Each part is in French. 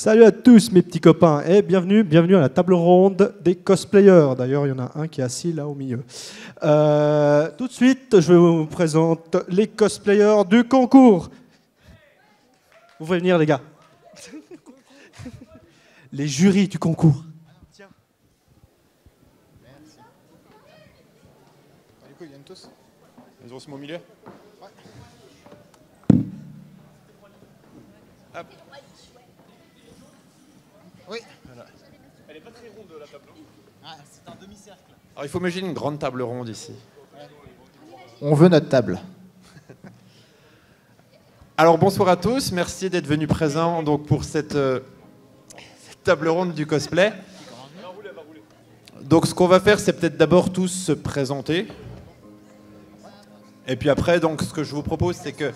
Salut à tous mes petits copains et bienvenue à la table ronde des cosplayers. D'ailleurs, il y en a un qui est assis là au milieu. Tout de suite, je vous présente les cosplayers du concours. Vous pouvez venir les gars. Les jurys du concours. Tiens. Merci. Du coup, ils viennent tous. Ils vont se mettre au milieu. Ouais. Hop. Oui. Voilà. Elle est pas très ronde la table. Ah, c'est un demi-cercle. Alors il faut imaginer une grande table ronde ici. Ouais. On veut notre table. Alors bonsoir à tous, merci d'être venus présents donc, pour cette table ronde du cosplay. Donc ce qu'on va faire, c'est peut-être d'abord tous se présenter. Et puis après, donc, ce que je vous propose, c'est que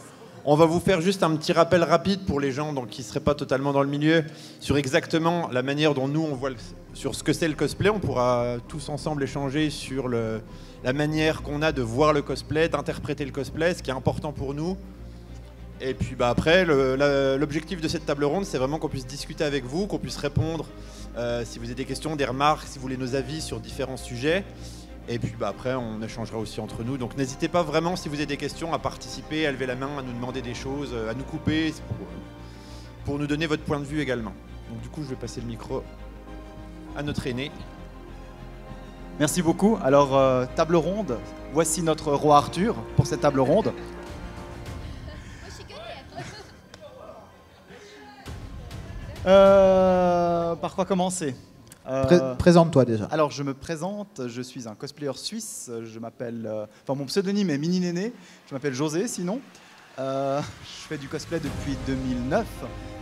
on va vous faire juste un petit rappel rapide pour les gens donc, qui ne seraient pas totalement dans le milieu sur exactement la manière dont nous on voit sur ce que c'est le cosplay. On pourra tous ensemble échanger sur la manière qu'on a de voir le cosplay, d'interpréter le cosplay, ce qui est important pour nous. Et puis bah, après, l'objectif de cette table ronde, c'est vraiment qu'on puisse discuter avec vous, qu'on puisse répondre si vous avez des questions, des remarques, si vous voulez nos avis sur différents sujets. Et puis bah, après, on échangera aussi entre nous. Donc n'hésitez pas vraiment, si vous avez des questions, à participer, à lever la main, à nous demander des choses, à nous couper, pour nous donner votre point de vue également. Donc du coup, je vais passer le micro à notre aîné. Merci beaucoup. Alors, table ronde, voici notre roi Arthur pour cette table ronde. Par quoi commencer? Présente-toi déjà. Alors, je me présente, je suis un cosplayer suisse, je m'appelle... enfin, mon pseudonyme est Mini Néné, je m'appelle José sinon. Je fais du cosplay depuis 2009,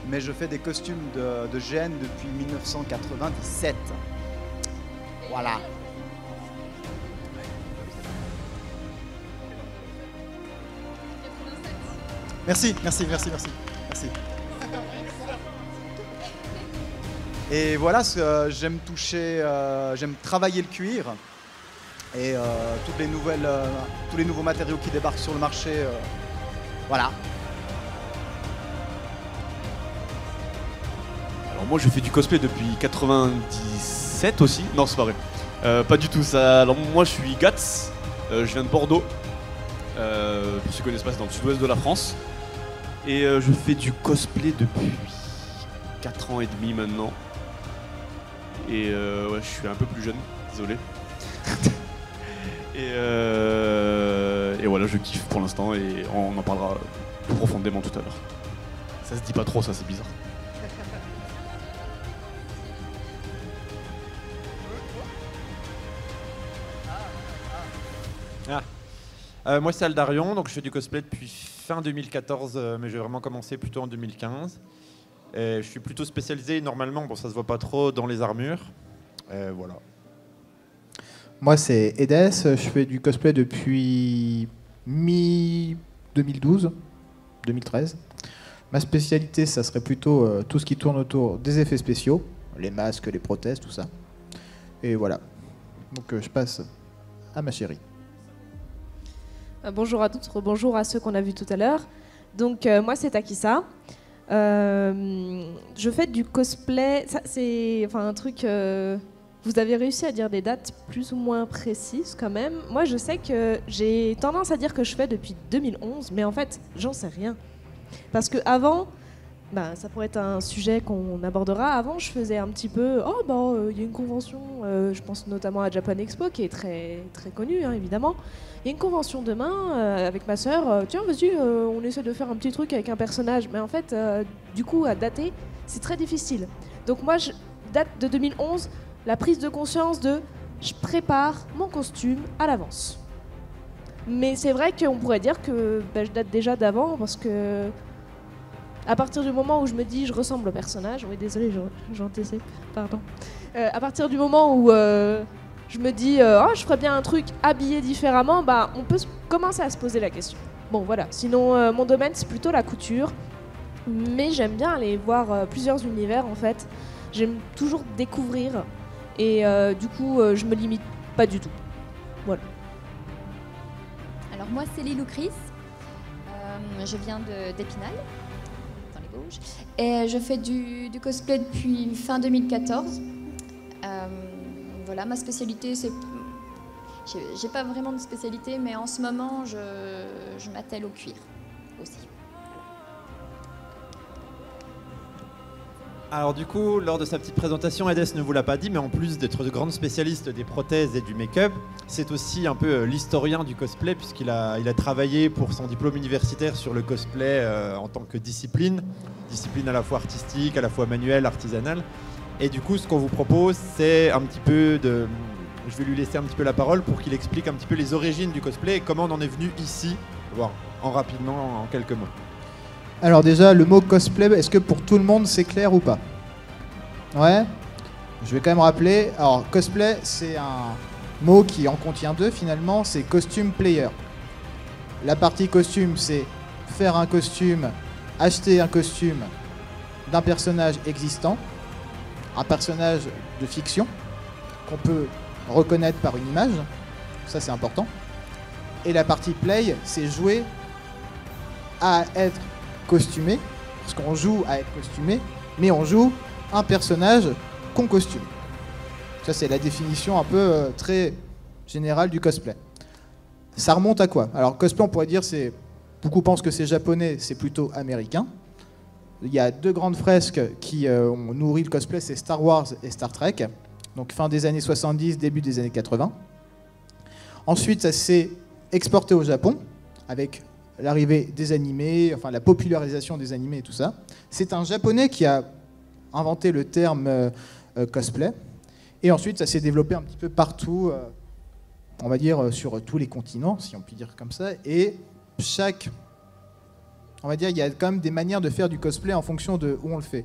mais je fais des costumes de GN depuis 1997. Voilà. Merci. Et voilà, j'aime j'aime travailler le cuir et tous les nouveaux matériaux qui débarquent sur le marché. Voilà. Alors moi je fais du cosplay depuis 97 aussi. Non, c'est pas vrai. Pas du tout ça. Alors moi je suis Gats, je viens de Bordeaux. Pour ceux qui connaissent pas, c'est dans le sud-ouest de la France. Et je fais du cosplay depuis 4 ans et demi maintenant. Et ouais, je suis un peu plus jeune, désolé. et voilà, je kiffe pour l'instant et on en parlera plus profondément tout à l'heure. Ça se dit pas trop, ça, c'est bizarre. Moi c'est Aldarion, donc je fais du cosplay depuis fin 2014, mais j'ai vraiment commencé plutôt en 2015. Et je suis plutôt spécialisé normalement, bon ça se voit pas trop, dans les armures. Voilà. Moi, c'est Edes. Je fais du cosplay depuis mi-2012, 2013. Ma spécialité, ça serait plutôt tout ce qui tourne autour des effets spéciaux, les masques, les prothèses, tout ça. Et voilà. Donc, je passe à ma chérie. Bonjour à toutes, bonjour à ceux qu'on a vus tout à l'heure. Donc, moi, c'est Takissa. Je fais du cosplay. Ça, c'est un truc. Vous avez réussi à dire des dates plus ou moins précises quand même. Moi, je sais que j'ai tendance à dire que je fais depuis 2011, mais en fait, j'en sais rien. Parce que avant, ça pourrait être un sujet qu'on abordera. Avant, je faisais un petit peu. Il y a une convention. Je pense notamment à Japan Expo, qui est très très connue, hein, évidemment. Il y a une convention demain avec ma sœur. Tiens, vas-y, on essaie de faire un petit truc avec un personnage. Mais en fait, du coup, à dater, c'est très difficile. Donc moi, je date de 2011, la prise de conscience de je prépare mon costume à l'avance. Mais c'est vrai qu'on pourrait dire que je date déjà d'avant parce que à partir du moment où je me dis je ressemble au personnage, oui désolé, j'anticipe, pardon. À partir du moment où je me dis je ferais bien un truc habillé différemment, on peut commencer à se poser la question. Bon voilà, sinon mon domaine c'est plutôt la couture, mais j'aime bien aller voir plusieurs univers en fait. J'aime toujours découvrir et du coup je me limite pas du tout. Voilà. Alors moi c'est Lilou Chris, je viens d'Épinal, dans les gauche. Et je fais du cosplay depuis fin 2014. Voilà, ma spécialité, c'est... J'ai pas vraiment de spécialité, mais en ce moment, je m'attelle au cuir aussi. Alors du coup, lors de sa petite présentation, Edès ne vous l'a pas dit, mais en plus d'être de grande spécialiste des prothèses et du make-up, c'est aussi un peu l'historien du cosplay, puisqu'il a travaillé pour son diplôme universitaire sur le cosplay en tant que discipline à la fois artistique, à la fois manuelle, artisanale. Et du coup, ce qu'on vous propose, c'est un petit peu de... Je vais lui laisser un petit peu la parole pour qu'il explique un petit peu les origines du cosplay et comment on en est venu ici, voire rapidement, en quelques mots. Alors déjà, le mot cosplay, est-ce que pour tout le monde c'est clair ou pas? Ouais. Je vais quand même rappeler. Alors cosplay, c'est un mot qui en contient deux finalement, c'est costume player. La partie costume, c'est faire un costume, acheter un costume d'un personnage existant, un personnage de fiction qu'on peut reconnaître par une image, ça c'est important. Et la partie play, c'est jouer à être costumé, parce qu'on joue à être costumé, mais on joue un personnage qu'on costume. Ça c'est la définition un peu très générale du cosplay. Ça remonte à quoi? Alors cosplay, on pourrait dire, c'est... Beaucoup pensent que c'est japonais, c'est plutôt américain. Il y a deux grandes fresques qui ont nourri le cosplay, c'est Star Wars et Star Trek. Donc fin des années 70, début des années 80. Ensuite, ça s'est exporté au Japon, avec l'arrivée des animés, enfin la popularisation des animés et tout ça. C'est un japonais qui a inventé le terme cosplay. Et ensuite, ça s'est développé un petit peu partout, on va dire sur tous les continents, si on peut dire comme ça. Et chaque... On va dire il y a quand même des manières de faire du cosplay en fonction de où on le fait.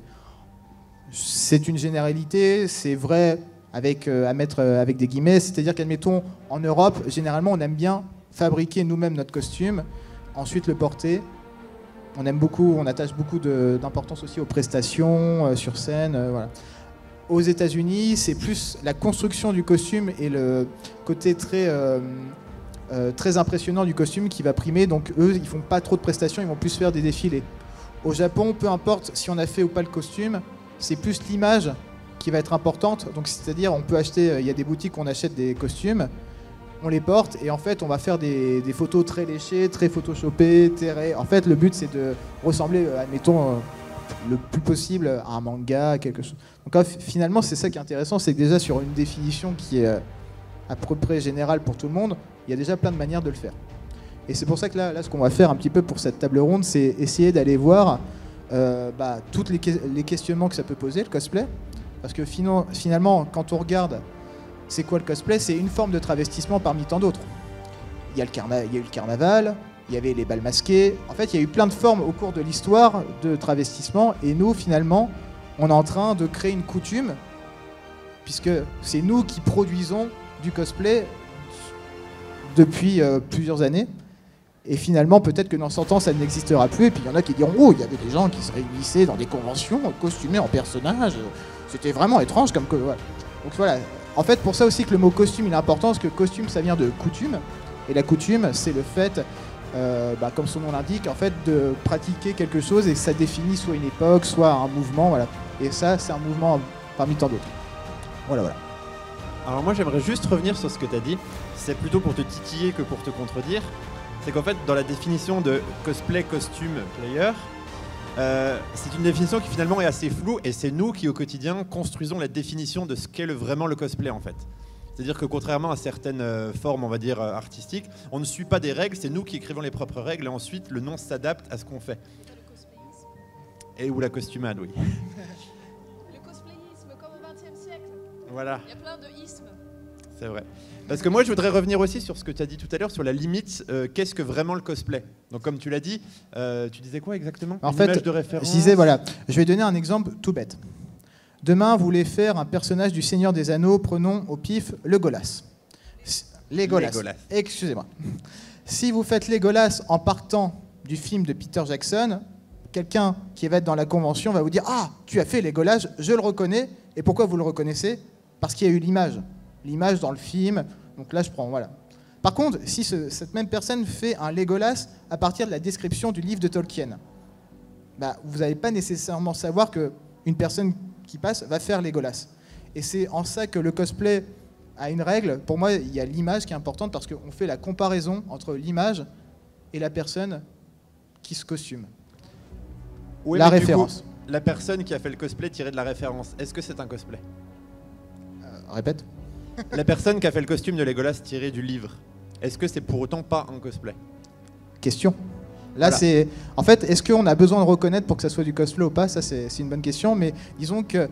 C'est une généralité, c'est vrai avec, à mettre avec des guillemets. C'est-à-dire qu'admettons, en Europe, généralement, on aime bien fabriquer nous-mêmes notre costume, ensuite le porter. On aime beaucoup, on attache beaucoup d'importance aussi aux prestations sur scène. Voilà. Aux États-Unis, c'est plus la construction du costume et le côté très impressionnant du costume qui va primer. Donc eux, ils font pas trop de prestations, ils vont plus faire des défilés. Au Japon, peu importe si on a fait ou pas le costume, c'est plus l'image qui va être importante. Donc c'est-à-dire, on peut acheter, il y a des boutiques où on achète des costumes, on les porte et en fait on va faire des photos très léchées, très photoshopées, en fait le but c'est de ressembler, admettons, le plus possible à un manga, à quelque chose. Donc là, finalement c'est ça qui est intéressant, c'est que déjà sur une définition qui est à peu près générale pour tout le monde, il y a déjà plein de manières de le faire. Et c'est pour ça que là ce qu'on va faire un petit peu pour cette table ronde, c'est essayer d'aller voir tous les questionnements que ça peut poser, le cosplay. Parce que finalement, quand on regarde c'est quoi le cosplay, c'est une forme de travestissement parmi tant d'autres. Il y a eu le carnaval, il y avait les bals masqués. En fait, il y a eu plein de formes au cours de l'histoire de travestissement. Et nous, finalement, on est en train de créer une coutume, puisque c'est nous qui produisons du cosplay depuis plusieurs années. Et finalement, peut-être que dans 100 ans, ça n'existera plus. Et puis il y en a qui diront « Oh, il y avait des gens qui se réunissaient dans des conventions, costumés en personnages. C'était vraiment étrange comme... » voilà. Donc voilà. En fait, pour ça aussi que le mot costume il est important, parce que costume, ça vient de coutume. Et la coutume, c'est le fait, comme son nom l'indique, en fait, de pratiquer quelque chose et ça définit soit une époque, soit un mouvement. Voilà. Et ça, c'est un mouvement parmi tant d'autres. Voilà, voilà. Alors moi, j'aimerais juste revenir sur ce que tu as dit. C'est plutôt pour te titiller que pour te contredire. C'est qu'en fait, dans la définition de cosplay, costume, player, c'est une définition qui finalement est assez floue et c'est nous qui au quotidien construisons la définition de ce qu'est vraiment le cosplay en fait. C'est-à-dire que contrairement à certaines formes, on va dire, artistiques, on ne suit pas des règles, c'est nous qui écrivons les propres règles et ensuite le nom s'adapte à ce qu'on fait. Et ou la costumade, oui. Le cosplayisme, comme au XXe siècle. Voilà. Il y a plein de ismes. C'est vrai. Parce que moi, je voudrais revenir aussi sur ce que tu as dit tout à l'heure, sur la limite, qu'est-ce que vraiment le cosplay? Donc comme tu l'as dit, tu disais quoi exactement? En Une fait, image de référence. je disais, voilà, je vais donner un exemple tout bête. Demain, vous voulez faire un personnage du Seigneur des Anneaux, prenons au pif Legolas. Legolas. Excusez-moi. Si vous faites Legolas en partant du film de Peter Jackson, quelqu'un qui va être dans la convention va vous dire « Ah, tu as fait Legolas, je le reconnais. » Et pourquoi vous le reconnaissez? Parce qu'il y a eu l'image. L'image dans le film. Donc là, je prends, voilà. Par contre, si cette même personne fait un Legolas à partir de la description du livre de Tolkien, bah, vous n'allez pas nécessairement savoir qu'une personne qui passe va faire Legolas. Et c'est en ça que le cosplay a une règle. Pour moi, il y a l'image qui est importante parce qu'on fait la comparaison entre l'image et la personne qui se costume. Oui, la mais du référence. coup, la personne qui a fait le cosplay tiré de la référence, est-ce que c'est un cosplay? Répète. La personne qui a fait le costume de Legolas tiré du livre, est-ce que c'est pour autant pas un cosplay? Question. Là, Voilà. c'est... En fait, est-ce qu'on a besoin de reconnaître pour que ça soit du cosplay ou pas? Ça, c'est une bonne question. Mais disons que,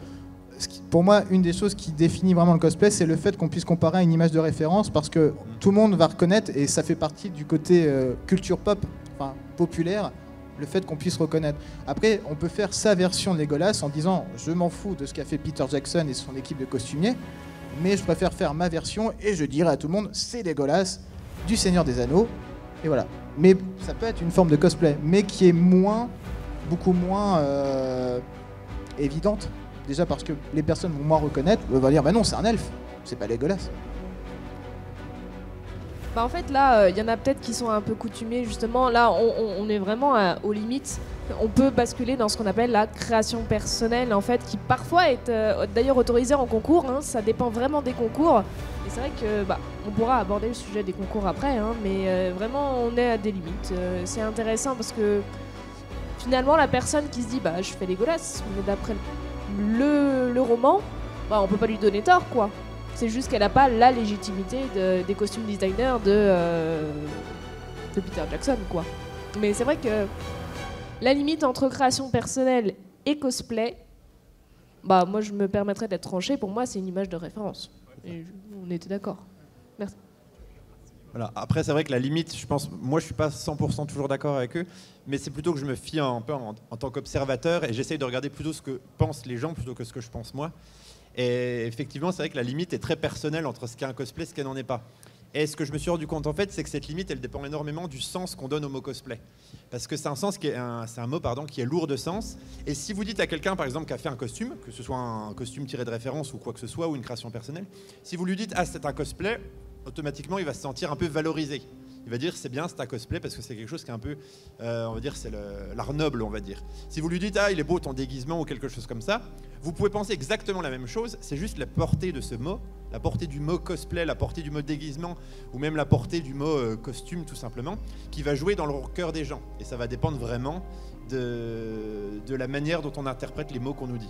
pour moi, une des choses qui définit vraiment le cosplay, c'est le fait qu'on puisse comparer à une image de référence parce que tout le monde va reconnaître et ça fait partie du côté culture pop, enfin populaire, le fait qu'on puisse reconnaître. Après, on peut faire sa version de Legolas en disant « je m'en fous de ce qu'a fait Peter Jackson et son équipe de costumiers, mais je préfère faire ma version et je dirai à tout le monde, c'est Legolas du Seigneur des Anneaux. » Et voilà. Mais ça peut être une forme de cosplay, mais qui est beaucoup moins évidente. Déjà parce que les personnes vont moins reconnaître, vont dire bah non, c'est un elfe, c'est pas Legolas. Bah en fait là, il y en a peut-être qui sont un peu coutumés justement. Là, on est vraiment aux limites. On peut basculer dans ce qu'on appelle la création personnelle en fait, qui parfois est d'ailleurs autorisée en concours. Hein, ça dépend vraiment des concours. Et c'est vrai que on pourra aborder le sujet des concours après, hein, mais vraiment on est à des limites. C'est intéressant parce que finalement la personne qui se dit bah je fais Legolas, mais d'après le roman, bah on peut pas lui donner tort quoi. C'est juste qu'elle n'a pas la légitimité des costumes designers de Peter Jackson, quoi. Mais c'est vrai que la limite entre création personnelle et cosplay, bah moi je me permettrais d'être tranchée. Pour moi, c'est une image de référence. Et on était d'accord. Merci. Voilà. Après, c'est vrai que la limite, je pense, moi je suis pas 100% toujours d'accord avec eux, mais c'est plutôt que je me fie un peu en tant qu'observateur et j'essaye de regarder plutôt ce que pensent les gens plutôt que ce que je pense moi. Et effectivement, c'est vrai que la limite est très personnelle entre ce qu'est un cosplay et ce qu'elle n'en est pas. Et ce que je me suis rendu compte en fait, c'est que cette limite, elle dépend énormément du sens qu'on donne au mot cosplay. Parce que c'est un sens c'est un mot qui est lourd de sens. Et si vous dites à quelqu'un, par exemple, qui a fait un costume, que ce soit un costume tiré de référence ou quoi que ce soit, ou une création personnelle, si vous lui dites ah c'est un cosplay, automatiquement il va se sentir un peu valorisé. Il va dire c'est bien, c'est un cosplay parce que c'est quelque chose qui est un peu, on va dire, c'est l'art noble, on va dire. Si vous lui dites ah il est beau ton déguisement ou quelque chose comme ça, vous pouvez penser exactement la même chose. C'est juste la portée de ce mot, la portée du mot cosplay, la portée du mot déguisement ou même la portée du mot costume tout simplement, qui va jouer dans le cœur des gens. Et ça va dépendre vraiment de la manière dont on interprète les mots qu'on nous dit.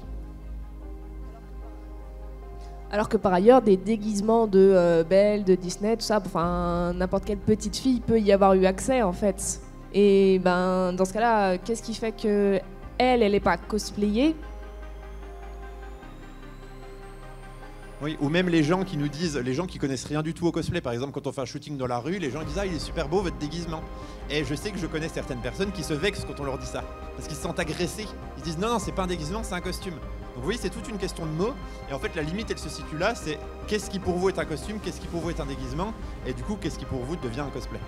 Alors que par ailleurs, des déguisements de Belle, de Disney, tout ça, enfin n'importe quelle petite fille peut y avoir eu accès en fait. Et ben dans ce cas-là, qu'est-ce qui fait que elle est pas cosplayée? Oui, ou même les gens qui nous disent, les gens qui connaissent rien du tout au cosplay, par exemple quand on fait un shooting dans la rue, les gens disent ah il est super beau votre déguisement. Et je sais que je connais certaines personnes qui se vexent quand on leur dit ça, parce qu'ils se sentent agressés. Ils disent non c'est pas un déguisement, c'est un costume. Donc vous voyez c'est toute une question de mots, et en fait la limite elle se situe là, c'est qu'est-ce qui pour vous est un costume, qu'est-ce qui pour vous est un déguisement, et du coup qu'est-ce qui pour vous devient un cosplay.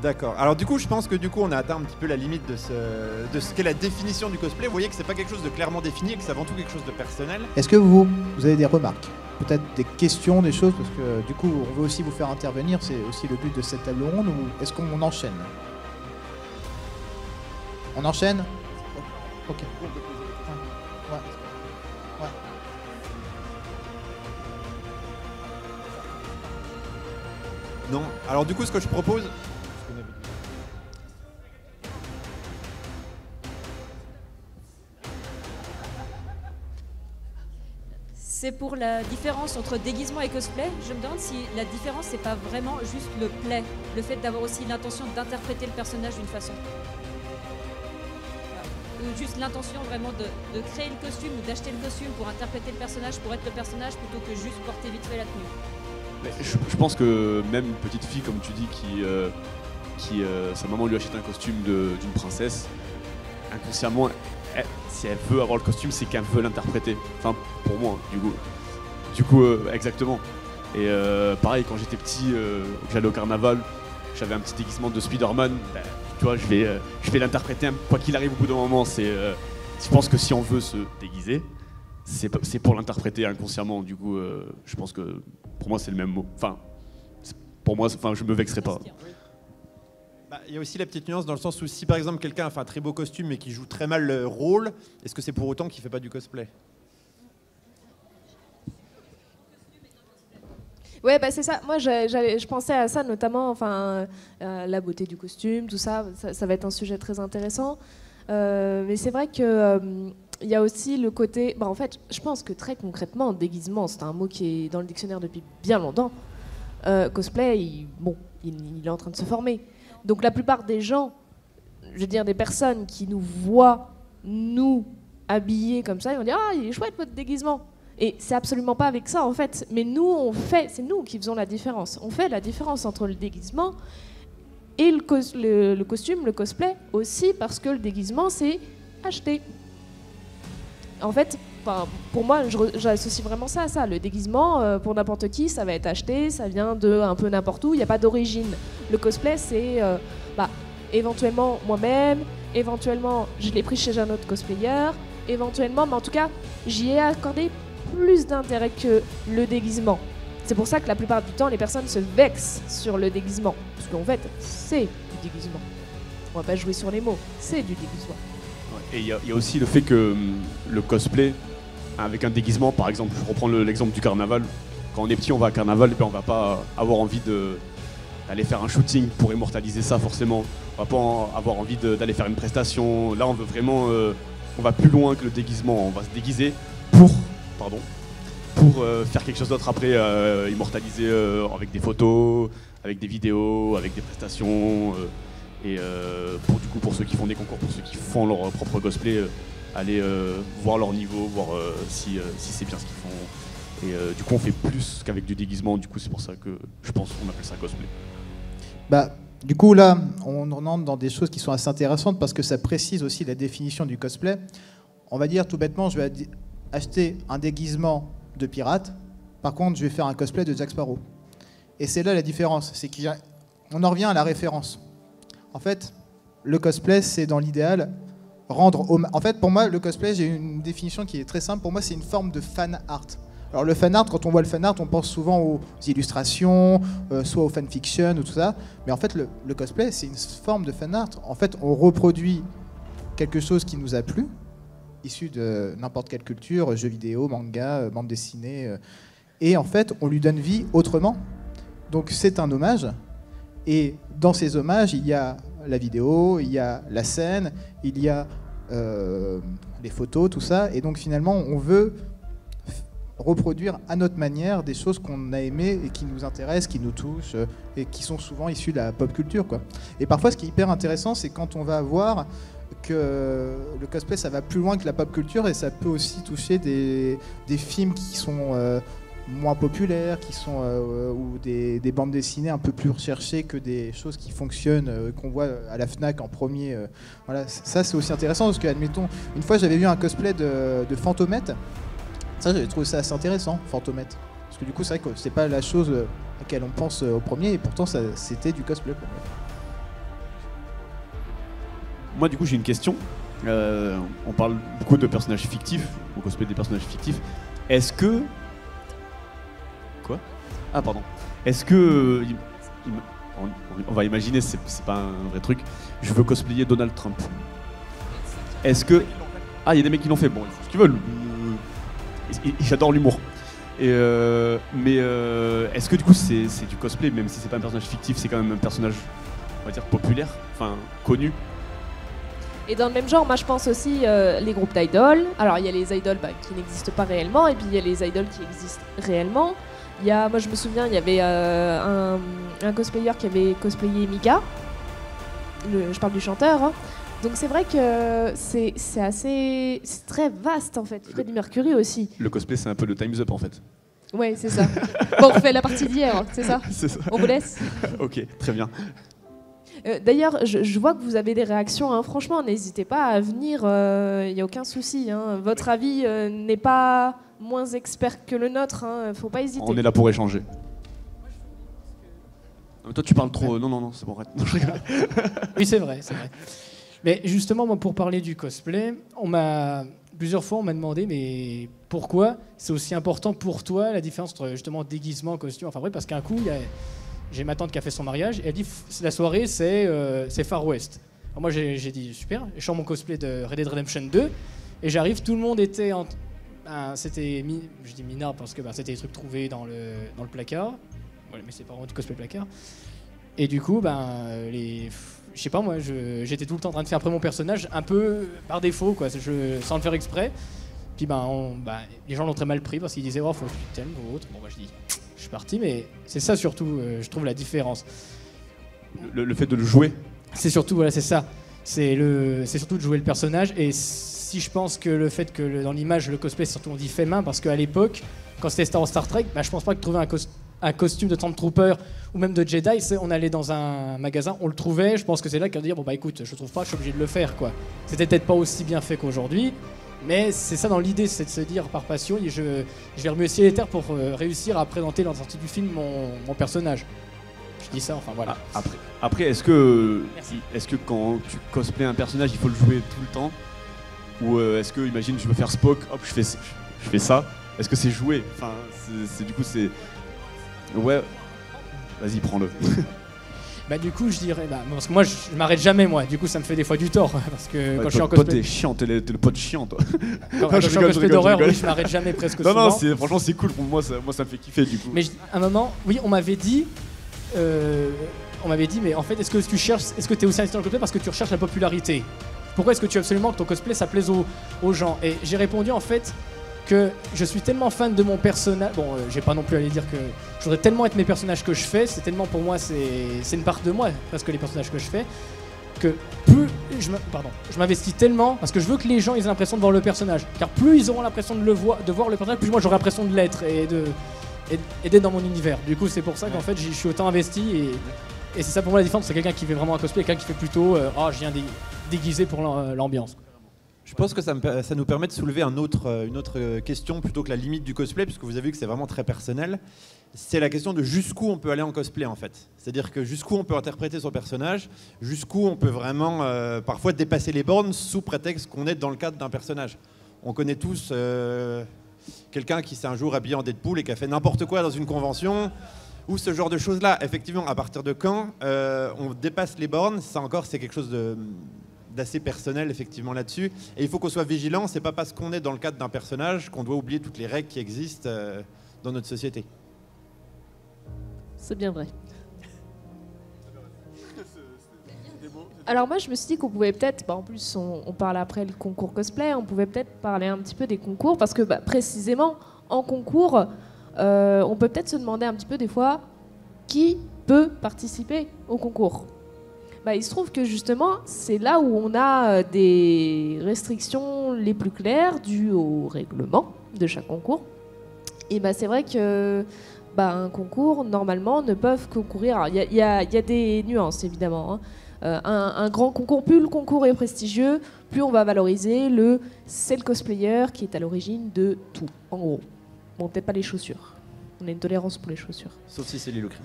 D'accord. Alors du coup, je pense que du coup, on a atteint un petit peu la limite de ce qu'est la définition du cosplay. Vous voyez que c'est pas quelque chose de clairement défini et que c'est avant tout quelque chose de personnel. Est-ce que vous avez des remarques? Peut-être des questions, des choses, parce que du coup, on veut aussi vous faire intervenir, c'est aussi le but de cette table ronde, ou est-ce qu'on enchaîne? On enchaîne? Ok. Ouais. Ouais. Non. Alors du coup, ce que je propose... C'est pour la différence entre déguisement et cosplay. Je me demande si la différence, c'est pas vraiment juste le play, le fait d'avoir aussi l'intention d'interpréter le personnage d'une façon. Ou juste l'intention vraiment de créer le costume ou d'acheter le costume pour interpréter le personnage, pour être le personnage, plutôt que juste porter vite fait la tenue. Mais je pense que même une petite fille, comme tu dis, qui sa maman lui achète un costume d'une princesse, inconsciemment, si elle veut avoir le costume, c'est qu'elle veut l'interpréter. Enfin, pour moi, du coup, exactement. Et pareil, quand j'étais petit, j'allais au carnaval, j'avais un petit déguisement de Spider-Man. Tu vois, je vais l'interpréter, quoi qu'il arrive au bout d'un moment. Je pense que si on veut se déguiser, c'est pour l'interpréter inconsciemment. Du coup, je pense que pour moi, c'est le même mot. Enfin, pour moi, enfin, je me vexerai pas. Bah, il y a aussi la petite nuance dans le sens où si par exemple quelqu'un a fait un très beau costume mais qui joue très mal le rôle, est-ce que c'est pour autant qu'il fait pas du cosplay? Ouais, bah c'est ça. Moi, je pensais à ça notamment, enfin, la beauté du costume, tout ça, ça va être un sujet très intéressant. Mais c'est vrai que il y a aussi le côté. Bah, en fait, je pense que très concrètement, déguisement, c'est un mot qui est dans le dictionnaire depuis bien longtemps. Cosplay, il est en train de se former. Donc la plupart des gens, je veux dire des personnes qui nous voient nous habillés comme ça, ils vont dire ah il est chouette votre déguisement. Et c'est absolument pas avec ça en fait. Mais nous c'est nous qui faisons la différence. On fait la différence entre le déguisement et le costume, le cosplay aussi parce que le déguisement c'est acheté. En fait, pour moi, j'associe vraiment ça à ça. Le déguisement, pour n'importe qui, ça va être acheté, ça vient de un peu n'importe où, il n'y a pas d'origine. Le cosplay, c'est éventuellement moi-même, éventuellement je l'ai pris chez un autre cosplayer, éventuellement, mais en tout cas, j'y ai accordé plus d'intérêt que le déguisement. C'est pour ça que la plupart du temps, les personnes se vexent sur le déguisement. Parce qu'en fait, c'est du déguisement. On va pas jouer sur les mots, c'est du déguisement. Et il y a aussi le fait que le cosplay, avec un déguisement, par exemple, je reprends l'exemple du carnaval. Quand on est petit, on va à carnaval, et puis on va pas avoir envie d'aller faire un shooting pour immortaliser ça forcément. On va pas avoir envie d'aller faire une prestation. Là, on veut vraiment, on va plus loin que le déguisement. On va se déguiser pour faire quelque chose d'autre après, immortaliser avec des photos, avec des vidéos, avec des prestations. Et pour ceux qui font des concours, pour ceux qui font leur propre cosplay, aller voir leur niveau, voir si c'est bien ce qu'ils font. Et du coup, on fait plus qu'avec du déguisement. Du coup, c'est pour ça que je pense qu'on appelle ça cosplay. Bah, du coup, là, on rentre dans des choses qui sont assez intéressantes parce que ça précise aussi la définition du cosplay. On va dire tout bêtement, je vais acheter un déguisement de pirate. Par contre, je vais faire un cosplay de Jack Sparrow. Et c'est là la différence. C'est qu'on en revient à la référence. En fait, le cosplay, c'est dans l'idéal rendre hommage. En fait, pour moi, le cosplay, j'ai une définition qui est très simple. Pour moi, c'est une forme de fan art. Alors, le fan art, quand on voit le fan art, on pense souvent aux illustrations, soit aux fanfictions ou tout ça. Mais en fait, le cosplay, c'est une forme de fan art. En fait, on reproduit quelque chose qui nous a plu, issu de n'importe quelle culture, jeux vidéo, manga, bande dessinée. Et en fait, on lui donne vie autrement. Donc, c'est un hommage. Et dans ces hommages, il y a la vidéo, il y a la scène, il y a les photos, tout ça. Et donc finalement, on veut reproduire à notre manière des choses qu'on a aimées et qui nous intéressent, qui nous touchent et qui sont souvent issues de la pop culture, quoi. Et parfois, ce qui est hyper intéressant, c'est quand on va voir que le cosplay, ça va plus loin que la pop culture et ça peut aussi toucher des films qui sont moins populaires, qui sont ou des bandes dessinées un peu plus recherchées que des choses qui fonctionnent, qu'on voit à la Fnac en premier. Voilà, ça c'est aussi intéressant parce que, admettons, une fois j'avais vu un cosplay de Fantomette. Ça, j'avais trouvé ça assez intéressant, Fantomette. Parce que du coup, c'est vrai que c'est pas la chose à laquelle on pense au premier et pourtant c'était du cosplay pour moi. Moi, du coup, j'ai une question. On parle beaucoup de personnages fictifs, au cosplay des personnages fictifs. Est-ce que... Quoi ? Ah, pardon. Est-ce que... On va imaginer, c'est pas un vrai truc. Je veux cosplayer Donald Trump. Est-ce que... Ah, il y a des mecs qui l'ont fait. Bon, ils font ce qu'ils veulent. J'adore l'humour. Mais est-ce que du coup, c'est du cosplay, même si c'est pas un personnage fictif, c'est quand même un personnage, on va dire, populaire, enfin, connu. Et dans le même genre, moi je pense aussi les groupes d'idoles. Alors il y a les idoles qui n'existent pas réellement, et puis il y a les idoles qui existent réellement. Moi je me souviens, il y avait un cosplayer qui avait cosplayé Mika. Je parle du chanteur. Hein. Donc c'est vrai que c'est très vaste en fait. Freddie Mercury aussi. Le cosplay, c'est un peu le Time's Up en fait. Ouais, c'est ça. Bon, on refait la partie d'hier, c'est ça. C'est ça. On vous laisse. Ok, très bien. D'ailleurs, je vois que vous avez des réactions. Hein. Franchement, n'hésitez pas à venir. Il n'y a aucun souci. Hein. Votre avis n'est pas moins expert que le nôtre. Hein. Faut pas hésiter. On est là pour échanger. Toi, tu parles trop. Non, c'est bon, arrête. Non, je rigole. Oui, c'est vrai. Mais justement, moi, pour parler du cosplay, plusieurs fois, on m'a demandé, mais pourquoi c'est aussi important pour toi la différence entre justement déguisement, costume, enfin bref, parce qu'un coup, il j'ai ma tante qui a fait son mariage, et elle dit la soirée c'est Far West. Alors moi j'ai dit super, je sors mon cosplay de Red Dead Redemption 2, et j'arrive, tout le monde était c'était, je dis minable parce que c'était des trucs trouvés dans le placard, ouais, mais c'est pas vraiment du cosplay placard. Et du coup, je sais pas moi, j'étais tout le temps en train de faire après mon personnage, un peu par défaut, quoi, sans le faire exprès. Puis les gens l'ont très mal pris parce qu'ils disaient oh faut que tu t'aimes ou autre. Bon je dis je suis parti, mais c'est ça surtout, je trouve la différence. Le fait de le jouer. C'est surtout c'est ça. C'est surtout de jouer le personnage. Et si je pense que le fait que dans l'image le cosplay c'est surtout on dit fait main, parce qu'à l'époque quand c'était Star Trek, je pense pas que trouver un costume de Stormtrooper ou même de Jedi, on allait dans un magasin, on le trouvait. Je pense que c'est là qu'on dit écoute, je le trouve pas, je suis obligé de le faire, quoi. C'était peut-être pas aussi bien fait qu'aujourd'hui, mais c'est ça dans l'idée, c'est de se dire par passion, je vais remuer ciel et terre pour réussir à présenter dans la sortie du film mon personnage. Je dis ça, enfin voilà. Après est-ce que quand tu cosplays un personnage, il faut le jouer tout le temps, ou est-ce que imagine je veux faire Spock, hop je fais ça. Est-ce que c'est joué? Enfin, du coup c'est ouais. Vas-y, prends-le. Du coup, je dirais, parce que moi, je m'arrête jamais, moi. Du coup, ça me fait des fois du tort, parce que quand je suis en cosplay, cosplay, t'es chiant, t'es le pote chiant, toi. Quand je suis en cosplay d'horreur, oui, je m'arrête jamais presque souvent. Non, franchement, c'est cool pour moi, ça me fait kiffer du coup. Mais à un moment, oui, on m'avait dit, mais en fait, est-ce que t'es aussi investi dans le cosplay parce que tu recherches la popularité? Pourquoi est-ce que tu veux absolument que ton cosplay ça plaise aux gens? Et j'ai répondu en fait que je suis tellement fan de mon personnage. Bon, j'ai pas non plus à aller dire que je voudrais tellement être mes personnages que je fais. C'est tellement pour moi, c'est une part de moi, presque les personnages que je fais, que plus je m'investis tellement parce que je veux que les gens ils aient l'impression de voir le personnage. Car plus ils auront l'impression de voir le personnage, plus moi j'aurai l'impression de l'être et d'être dans mon univers. Du coup, c'est pour ça qu'en fait, je suis autant investi et c'est ça pour moi la différence. C'est quelqu'un qui fait vraiment un cosplay et quelqu'un qui fait plutôt je viens déguisé pour l'ambiance. Je pense que ça nous permet de soulever une autre question plutôt que la limite du cosplay, puisque vous avez vu que c'est vraiment très personnel. C'est la question de jusqu'où on peut aller en cosplay, en fait. C'est-à-dire que jusqu'où on peut interpréter son personnage, jusqu'où on peut vraiment parfois dépasser les bornes sous prétexte qu'on est dans le cadre d'un personnage. On connaît tous quelqu'un qui s'est un jour habillé en Deadpool et qui a fait n'importe quoi dans une convention, ou ce genre de choses-là. Effectivement, à partir de quand on dépasse les bornes, ça encore c'est quelque chose d'assez personnel effectivement là-dessus, et il faut qu'on soit vigilant. C'est pas parce qu'on est dans le cadre d'un personnage qu'on doit oublier toutes les règles qui existent dans notre société. C'est bien vrai. Alors moi je me suis dit qu'on pouvait peut-être, en plus on parle après le concours cosplay, on pouvait peut-être parler un petit peu des concours, parce que précisément en concours on peut peut-être se demander un petit peu des fois qui peut participer au concours. Il se trouve que justement, c'est là où on a des restrictions les plus claires dues au règlement de chaque concours. Et c'est vrai que un concours, normalement, ne peuvent concourir. Il y a des nuances, évidemment. Un grand concours, plus le concours est prestigieux, plus on va valoriser c'est le cosplayer qui est à l'origine de tout, en gros. Bon, peut-être pas les chaussures. On a une tolérance pour les chaussures. Sauf si c'est Lilou Chris.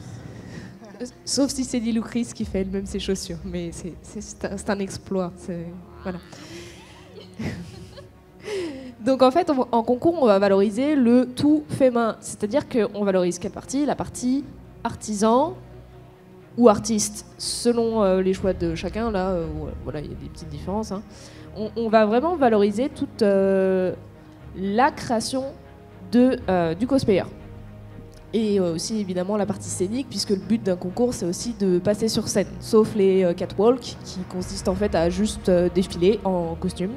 Sauf si c'est Lilou Chris qui fait elle-même ses chaussures, mais c'est un exploit. Voilà. Donc en fait, en concours, on va valoriser le tout fait main. C'est-à-dire qu'on valorise quelle partie? La partie artisan ou artiste, selon les choix de chacun. Là, voilà, il y a des petites différences. On va vraiment valoriser toute la création du cosplayer. Et aussi évidemment la partie scénique, puisque le but d'un concours c'est aussi de passer sur scène, sauf les catwalks qui consistent en fait à juste défiler en costume,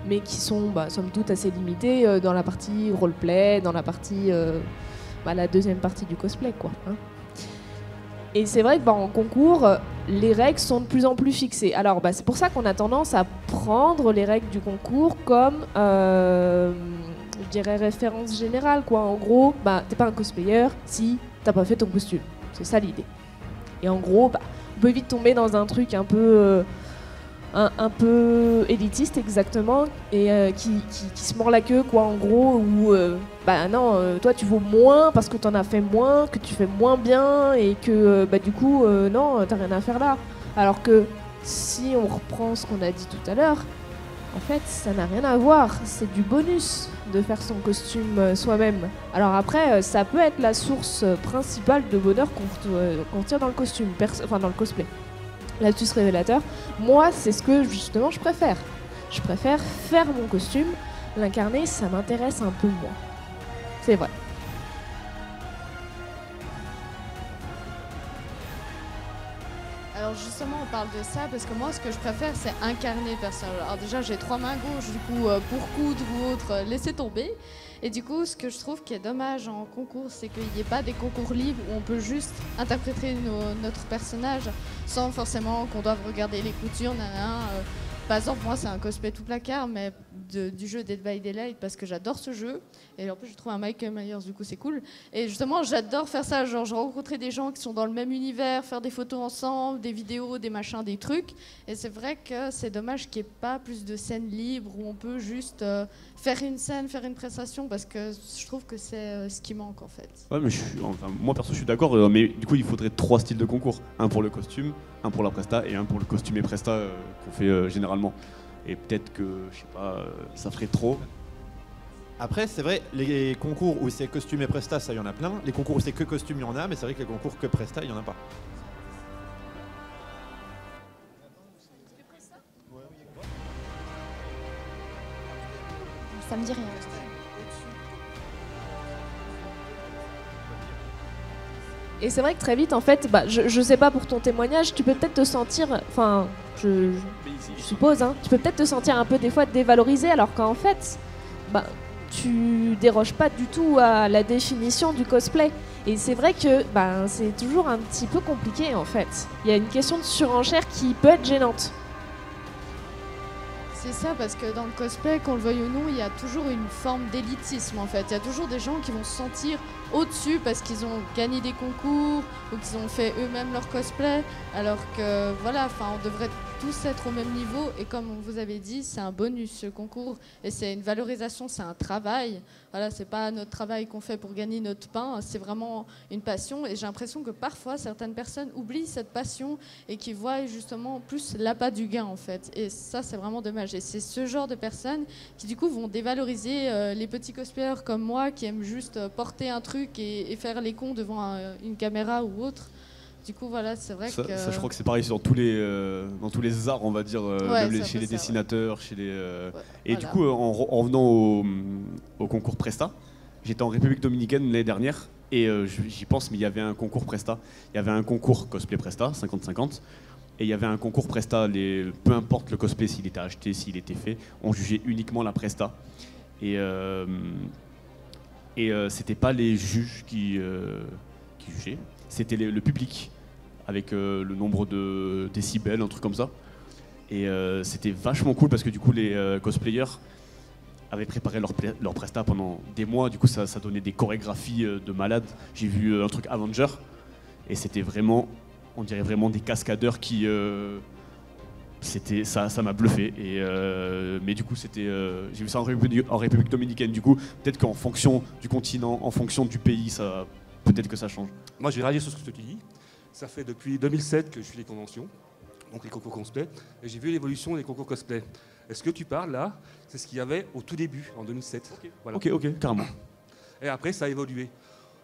mais qui sont somme toute assez limités dans la partie roleplay, dans la partie la deuxième partie du cosplay quoi. Et c'est vrai que en concours les règles sont de plus en plus fixées. Alors c'est pour ça qu'on a tendance à prendre les règles du concours comme je dirais référence générale quoi. En gros, t'es pas un cosplayer si t'as pas fait ton costume. C'est ça l'idée. Et en gros, on peut vite tomber dans un truc un peu élitiste exactement et qui se mord la queue quoi. En gros, où non, toi tu vaux moins parce que t'en as fait moins, que tu fais moins bien et que du coup non, t'as rien à faire là. Alors que si on reprend ce qu'on a dit tout à l'heure. En fait, ça n'a rien à voir, c'est du bonus. de faire son costume soi-même. Alors après, ça peut être la source principale de bonheur qu'on tire dans le costume, enfin dans le cosplay. L'astuce révélateur, moi, c'est ce que justement je préfère. Je préfère faire mon costume, l'incarner, ça m'intéresse un peu moins. C'est vrai. Alors justement, on parle de ça parce que moi, ce que je préfère, c'est incarner le personnage. Alors déjà, j'ai 3 mains gauches, du coup, pour coudre ou autre, laissez tomber. Et du coup, ce que je trouve qui est dommage en concours, c'est qu'il n'y ait pas des concours libres où on peut juste interpréter notre personnage sans forcément qu'on doive regarder les coutures, nanana. Par exemple, moi, c'est un cosplay tout placard, mais du jeu Dead by Daylight, parce que j'adore ce jeu. Et en plus, je trouve un Michael Myers, du coup, c'est cool. Et justement, j'adore faire ça. Genre, je rencontrais des gens qui sont dans le même univers, faire des photos ensemble, des vidéos, des machins, des trucs. Et c'est vrai que c'est dommage qu'il n'y ait pas plus de scènes libres où on peut juste faire une scène, faire une prestation, parce que je trouve que c'est ce qui manque, en fait. Ouais, mais moi, perso, je suis d'accord, mais du coup, il faudrait 3 styles de concours. Un pour le costume, un pour la presta et un pour le costume et presta qu'on fait généralement. Et peut-être que, je sais pas, ça ferait trop. Après, c'est vrai, les concours où c'est costume et presta, ça, il y en a plein. Les concours où c'est que costume, il y en a, mais c'est vrai que les concours que presta, il y en a pas. Ça me dit rien. Et c'est vrai que très vite, en fait, je sais pas pour ton témoignage, tu peux peut-être te sentir, enfin, je suppose, hein, tu peux peut-être te sentir un peu des fois dévalorisé, alors qu'en fait, tu déroges pas du tout à la définition du cosplay. Et c'est vrai que c'est toujours un petit peu compliqué, en fait. Il y a une question de surenchère qui peut être gênante. C'est ça, parce que dans le cosplay, qu'on le veuille ou non, il y a toujours une forme d'élitisme en fait. Il y a toujours des gens qui vont se sentir au-dessus parce qu'ils ont gagné des concours ou qu'ils ont fait eux-mêmes leur cosplay. Alors que voilà, on devrait tous être au même niveau. Et comme vous avez dit, c'est un bonus ce concours. Et c'est une valorisation, c'est un travail. Voilà, c'est pas notre travail qu'on fait pour gagner notre pain, c'est vraiment une passion. Et j'ai l'impression que parfois, certaines personnes oublient cette passion et qui voient justement plus l'appât du gain en fait. Et ça, c'est vraiment dommage. Et c'est ce genre de personnes qui du coup vont dévaloriser les petits cosplayers comme moi qui aiment juste porter un truc et faire les cons devant une caméra ou autre. Du coup, voilà, c'est vrai que... Ça, je crois que c'est pareil dans tous les arts, on va dire, même chez les dessinateurs, chez les... Et voilà. Du coup, en venant au concours Presta, j'étais en République Dominicaine l'année dernière, et j'y pense, mais il y avait un concours Presta. Il y avait un concours cosplay Presta, 50-50, et il y avait un concours Presta, peu importe le cosplay, s'il était acheté, s'il était fait, on jugeait uniquement la Presta. Et c'était pas les juges qui jugeaient, c'était le public, avec le nombre de décibels, un truc comme ça. Et c'était vachement cool parce que du coup les cosplayers avaient préparé leur presta pendant des mois. Du coup ça donnait des chorégraphies de malades. J'ai vu un truc Avenger et c'était vraiment, on dirait vraiment des cascadeurs qui... ça m'a bluffé. Mais du coup j'ai vu ça en République Dominicaine. Du coup peut-être qu'en fonction du continent, en fonction du pays, peut-être que ça change. Moi, je vais réagir sur ce que tu dis. Ça fait depuis 2007 que je suis les conventions, donc les concours cosplay, et j'ai vu l'évolution des concours cosplay. Et ce que tu parles là, c'est ce qu'il y avait au tout début, en 2007. Okay. Voilà. Ok, carrément. Et après, ça a évolué.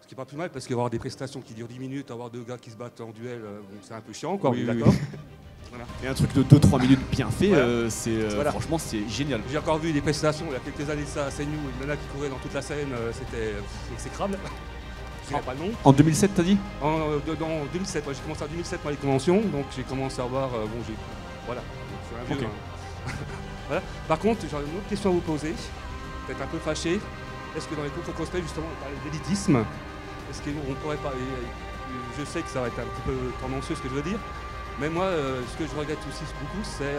Ce qui n'est pas plus mal, parce qu'avoir des prestations qui durent 10 minutes, avoir 2 gars qui se battent en duel, c'est un peu chiant, quoi, oui, d'accord. Voilà. Et un truc de 2-3 minutes bien fait, voilà. Voilà. Franchement, c'est génial. J'ai encore vu des prestations il y a quelques années de ça à Seignou, une nana qui courait dans toute la scène, c'était exécrable. Pas non. En 2007, t'as dit? En 2007, j'ai commencé en 2007 moi les conventions, donc j'ai commencé à voir, voilà, donc, un vieux, voilà. Par contre, j'ai une autre question à vous poser, peut-être un peu fâché. Est-ce que dans les concours cosplay, justement, on parlait d'élitisme? Est-ce qu'on pourrait parler, je sais que ça va être un petit peu tendancieux ce que je veux dire, mais moi, ce que je regrette aussi beaucoup, c'est,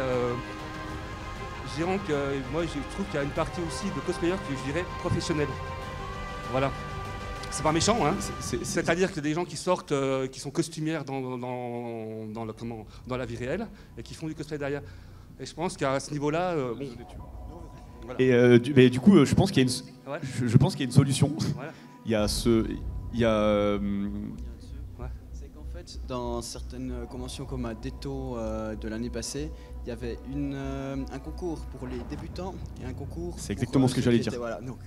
je dirais que moi, je trouve qu'il y a une partie aussi de cosplayers que je dirais professionnels. Voilà. C'est pas méchant, hein. C'est-à-dire que des gens qui sortent, qui sont costumières dans la vie réelle et qui font du cosplay derrière. Et je pense qu'à ce niveau-là, voilà. Et du coup, je pense qu'il y a une solution. Voilà. C'est qu'en fait, fait, dans certaines conventions comme à Detto de l'année passée, il y avait un concours pour les débutants et un concours. C'est exactement ce que j'allais dire. Voilà, donc,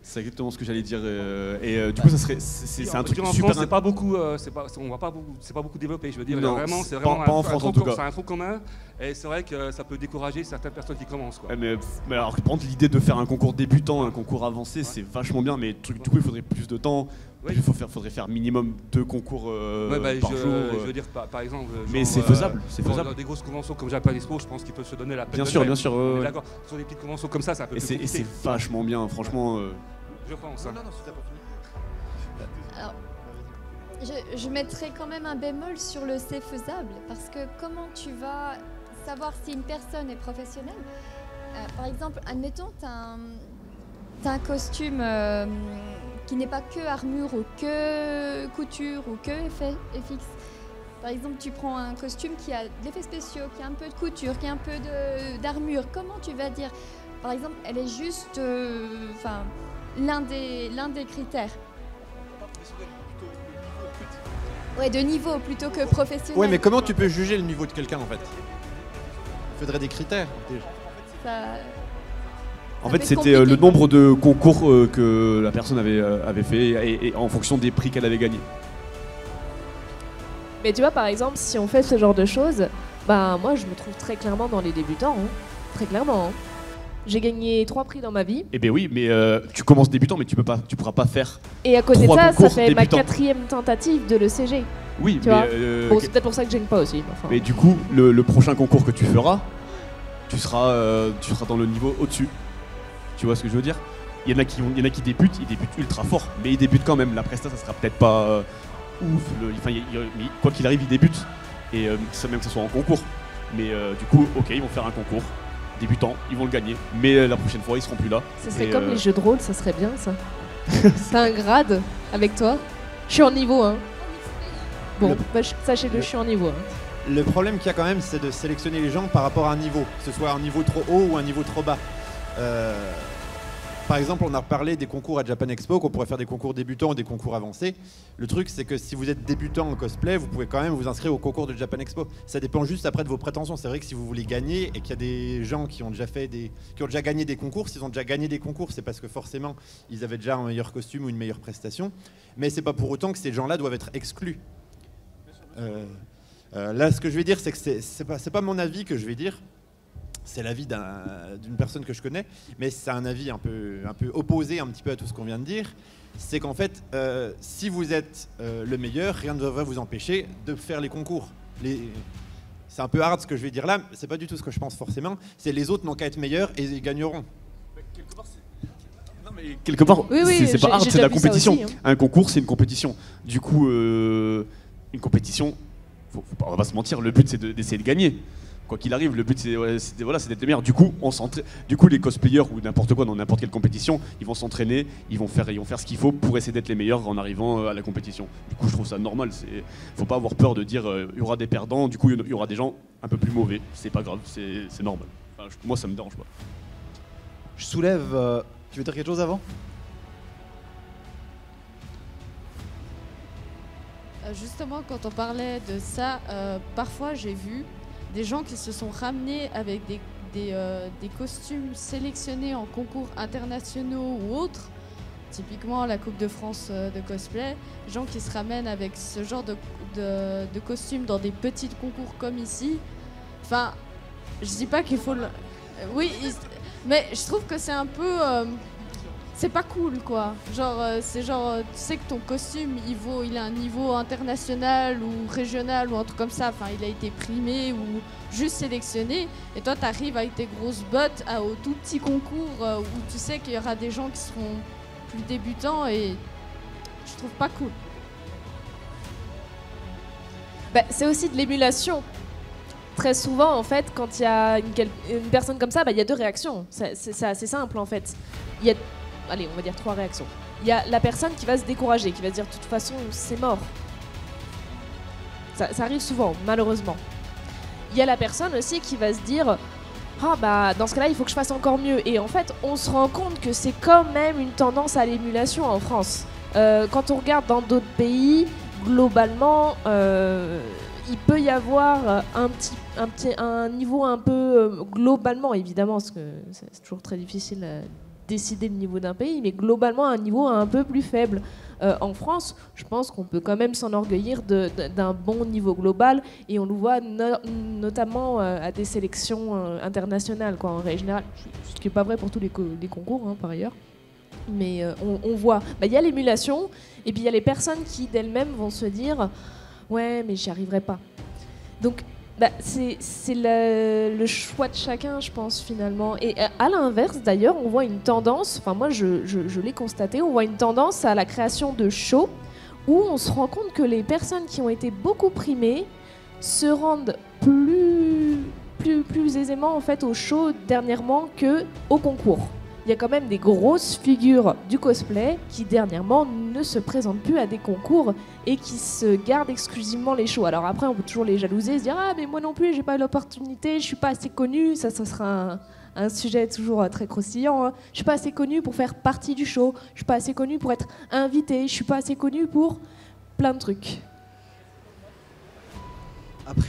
c'est exactement ce que j'allais dire. Du coup, ça serait, c'est un truc en super. France, c'est pas beaucoup, c'est pas beaucoup développé. Je veux dire, Non, c'est vraiment pas en France en tout cas. C'est un tronc commun, et c'est vrai que ça peut décourager certaines personnes qui commencent. Quoi. Ouais, mais alors, par contre, l'idée de faire un concours débutant, un concours avancé, c'est vachement bien. Mais du coup, il faudrait plus de temps. Oui. Faudrait faire minimum 2 concours par jour. Je veux dire, par exemple. Mais c'est faisable, c'est faisable. Dans des grosses conventions comme Japan Expo, je pense qu'ils peuvent se donner la peine. Bien sûr, bien sûr. D'accord. Sur des petites conventions comme ça, c'est un peu plus compliqué. Et c'est vachement bien, franchement. Je pense. Hein. Alors, je mettrais quand même un bémol sur le c'est faisable, parce que comment tu vas savoir si une personne est professionnelle? Par exemple, admettons, t'as un costume qui n'est pas que armure ou que couture ou que effet FX. Par exemple, tu prends un costume qui a d'effets spéciaux, qui a un peu de couture, qui a un peu d'armure. Comment tu vas dire? Par exemple, elle est juste l'un des critères. Ouais, de niveau plutôt que professionnel. Ouais, mais comment tu peux juger le niveau de quelqu'un en fait? Il faudrait des critères. En fait, c'était le nombre de concours que la personne avait fait et en fonction des prix qu'elle avait gagnés. Mais tu vois, par exemple, si on fait ce genre de choses, bah moi je me trouve très clairement dans les débutants, hein. Très clairement. Hein. J'ai gagné 3 prix dans ma vie. Eh ben oui, mais tu commences débutant, mais tu pourras pas faire. Et à côté de ça, ça fait débutant. ma 4e tentative de l'ECG. Oui, tu vois. Bon, c'est peut-être pour ça que je gagne pas aussi. Enfin. Mais du coup, le prochain concours que tu feras, tu seras dans le niveau au-dessus. Tu vois ce que je veux dire? Il y en a qui débutent, ils débutent ultra fort, mais ils débutent quand même. La presta, ça sera peut-être pas ouf. Mais quoi qu'il arrive, ils débutent. Et même que ce soit en concours. Mais du coup, ok, ils vont faire un concours. Débutants, ils vont le gagner. Mais la prochaine fois, ils seront plus là. Ça serait comme les jeux de rôle, ça serait bien ça. T'as un grade avec toi? Je suis en niveau 1. Bon, sachez-le, je suis en niveau 1. Le problème qu'il y a quand même, c'est de sélectionner les gens par rapport à un niveau, que ce soit un niveau trop haut ou un niveau trop bas. Par exemple, on a reparlé des concours à Japan Expo, qu'on pourrait faire des concours débutants ou des concours avancés. Le truc, c'est que si vous êtes débutant en cosplay, vous pouvez quand même vous inscrire au concours de Japan Expo. Ça dépend juste après de vos prétentions. C'est vrai que si vous voulez gagner et qu'il y a des gens qui ont déjà gagné des concours, s'ils ont déjà gagné des concours, c'est parce que forcément, ils avaient déjà un meilleur costume ou une meilleure prestation. Mais c'est pas pour autant que ces gens-là doivent être exclus. Là, ce que je vais dire, c'est que c'est pas mon avis que je vais dire. C'est l'avis d'une personne que je connais, mais c'est un avis un peu opposé un petit peu à tout ce qu'on vient de dire. C'est qu'en fait, si vous êtes le meilleur, rien ne devrait vous empêcher de faire les concours. C'est un peu hard ce que je vais dire là, mais c'est pas du tout ce que je pense forcément. C'est les autres n'ont qu'à être meilleurs et ils gagneront. Quelque part, oui, c'est pas hard, c'est de la compétition. Aussi, hein. Un concours, c'est une compétition. Du coup, une compétition, on va pas se mentir, le but c'est d'essayer de gagner. Quoi qu'il arrive, le but c'est d'être le meilleur. Du coup, les cosplayers ou n'importe quoi dans n'importe quelle compétition, ils vont s'entraîner, ils vont faire ce qu'il faut pour essayer d'être les meilleurs en arrivant à la compétition. Du coup, je trouve ça normal. Faut pas avoir peur de dire il y aura des perdants. Du coup, il y aura des gens un peu plus mauvais. C'est pas grave, c'est normal. Enfin, moi, ça me dérange pas. Je soulève. Tu veux dire quelque chose avant? Justement, quand on parlait de ça, parfois j'ai vu des gens qui se sont ramenés avec des costumes sélectionnés en concours internationaux ou autres, typiquement la Coupe de France de cosplay, gens qui se ramènent avec ce genre de costumes dans des petits concours comme ici. Enfin, je dis pas qu'il faut le... Oui, mais je trouve que c'est un peu... c'est pas cool quoi. Genre, c'est genre, tu sais que ton costume il a un niveau international ou régional ou un truc comme ça. Enfin, il a été primé ou juste sélectionné. Et toi, t'arrives avec tes grosses bottes au tout petit concours où tu sais qu'il y aura des gens qui seront plus débutants et je trouve pas cool. Bah, c'est aussi de l'émulation. Très souvent, en fait, quand il y a une personne comme ça, bah, il y a 2 réactions. C'est assez simple en fait. Il y a allez, on va dire 3 réactions. Il y a la personne qui va se décourager, qui va se dire de toute façon c'est mort. Ça arrive souvent, malheureusement. Il y a la personne aussi qui va se dire ah bah dans ce cas-là il faut que je fasse encore mieux. Et en fait on se rend compte que c'est quand même une tendance à l'émulation en France. Quand on regarde dans d'autres pays, globalement, il peut y avoir un niveau un peu globalement, évidemment, parce que c'est toujours très difficile à décider le niveau d'un pays, mais globalement un niveau un peu plus faible. En France, je pense qu'on peut quand même s'enorgueillir d'un bon niveau global, et on le voit notamment à des sélections internationales, quoi, en règle générale, ce qui n'est pas vrai pour tous les concours, hein, par ailleurs. Mais on voit, il y a l'émulation, et puis il y a les personnes qui d'elles-mêmes vont se dire « ouais, mais j'y arriverai pas ». Donc c'est le choix de chacun, je pense, finalement. Et à l'inverse, d'ailleurs, on voit une tendance, enfin moi je l'ai constaté, on voit une tendance à la création de shows où on se rend compte que les personnes qui ont été beaucoup primées se rendent plus aisément en fait aux shows dernièrement que au concours. Il y a quand même des grosses figures du cosplay qui dernièrement ne se présentent plus à des concours et qui se gardent exclusivement les shows. Alors après, on peut toujours les jalouser, se dire « Ah, mais moi non plus, j'ai pas eu l'opportunité, je suis pas assez connue ». Ça sera un sujet toujours très croustillant. Hein. Je suis pas assez connue pour faire partie du show, je suis pas assez connue pour être invitée, je suis pas assez connue pour plein de trucs. Après,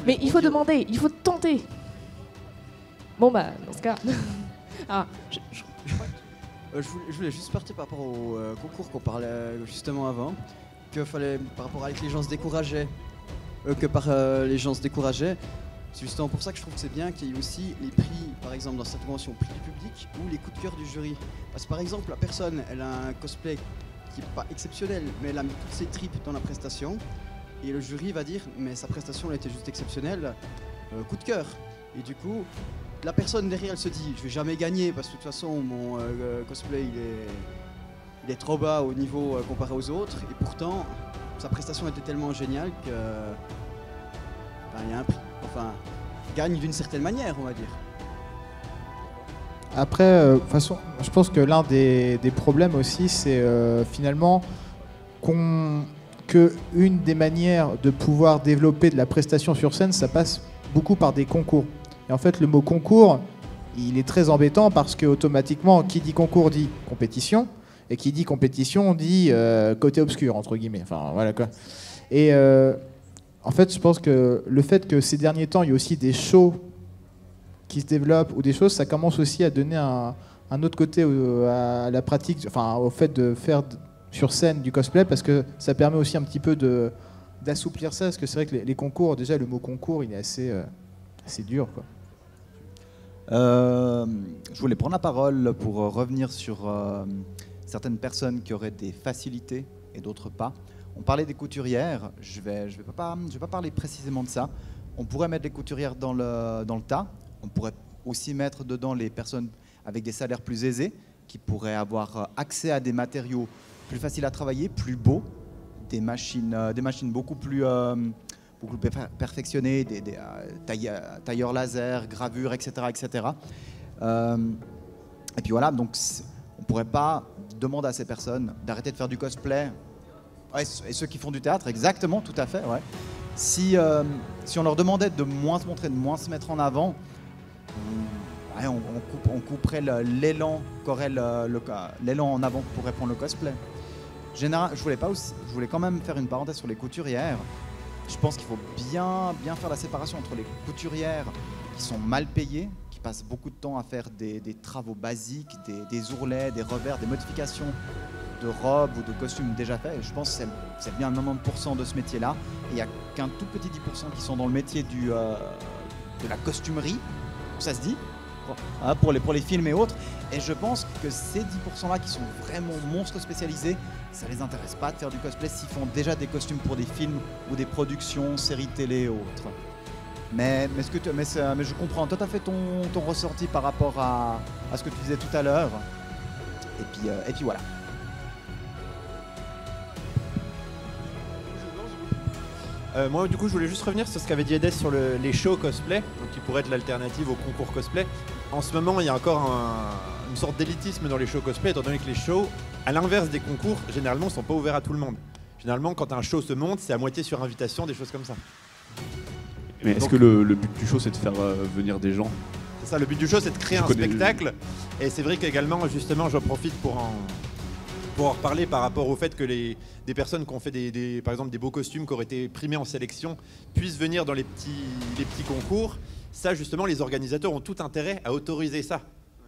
mais il faut demander, il faut tenter. Bon dans ce cas... Je voulais juste partir par rapport au concours qu'on parlait justement avant, que fallait par rapport à que les gens se décourageaient, les gens se décourageaient. C'est justement pour ça que je trouve que c'est bien qu'il y ait aussi les prix, par exemple dans cette convention, prix du public ou les coups de cœur du jury. Parce que par exemple, la personne, elle a un cosplay qui n'est pas exceptionnel, mais elle a mis toutes ses tripes dans la prestation, et le jury va dire mais sa prestation elle était juste exceptionnelle, coup de cœur. Et du coup, la personne derrière elle se dit je vais jamais gagner parce que de toute façon mon cosplay il est trop bas au niveau comparé aux autres, et pourtant sa prestation était tellement géniale que il y a un prix, enfin gagne d'une certaine manière, on va dire. Après, de toute façon, je pense que l'un des problèmes aussi, c'est finalement que une des manières de pouvoir développer de la prestation sur scène, ça passe beaucoup par des concours. Et en fait, le mot concours, il est très embêtant parce que automatiquement, qui dit concours dit compétition, et qui dit compétition dit côté obscur, entre guillemets. Enfin, voilà quoi. Et en fait, je pense que le fait que ces derniers temps, il y a aussi des shows qui se développent ou des choses, ça commence aussi à donner un autre côté à la pratique, enfin au fait de faire sur scène du cosplay, parce que ça permet aussi un petit peu d'assouplir ça, parce que c'est vrai que les concours, déjà le mot concours, il est assez dur, quoi. Je voulais prendre la parole pour revenir sur certaines personnes qui auraient des facilités et d'autres pas. On parlait des couturières, je vais pas parler précisément de ça. On pourrait mettre les couturières dans le tas. On pourrait aussi mettre dedans les personnes avec des salaires plus aisés, qui pourraient avoir accès à des matériaux plus faciles à travailler, plus beaux, des machines beaucoup plus perfectionnées, des tailleurs laser, gravures, etc. etc. Et puis voilà, donc on ne pourrait pas demander à ces personnes d'arrêter de faire du cosplay. Ouais, et ceux qui font du théâtre, exactement, tout à fait. Ouais. Si on leur demandait de moins se montrer, de moins se mettre en avant, on couperait l'élan qu'aurait l'élan en avant pour répondre le cosplay. Je voulais quand même faire une parenthèse sur les couturières. Je pense qu'il faut bien faire la séparation entre les couturières qui sont mal payées, qui passent beaucoup de temps à faire des travaux basiques, des ourlets, des revers, des modifications de robes ou de costumes déjà faits. Et je pense que c'est bien 90% de ce métier-là. Et il n'y a qu'un tout petit 10% qui sont dans le métier de la costumerie, ça se dit, pour les films et autres. Et je pense que ces 10%-là qui sont vraiment monstres spécialisés, ça les intéresse pas de faire du cosplay s'ils font déjà des costumes pour des films ou des productions, séries télé et autres. Mais je comprends tout à fait ton ressenti par rapport à ce que tu disais tout à l'heure. Et puis voilà. Moi, du coup, je voulais juste revenir sur ce qu'avait dit Edès sur les shows cosplay, donc qui pourrait être l'alternative au concours cosplay. En ce moment, il y a encore une sorte d'élitisme dans les shows cosplay, étant donné que les shows, à l'inverse des concours, généralement, ne sont pas ouverts à tout le monde. Généralement, quand un show se monte, c'est à moitié sur invitation, des choses comme ça. Mais est-ce que le but du show, c'est de faire venir des gens? C'est ça, le but du show, c'est de créer un spectacle. Et c'est vrai qu'également, justement, j'en profite pour pour en reparler par rapport au fait que des personnes qui ont fait par exemple des beaux costumes qui auraient été primés en sélection puissent venir dans les petits concours, ça justement les organisateurs ont tout intérêt à autoriser ça.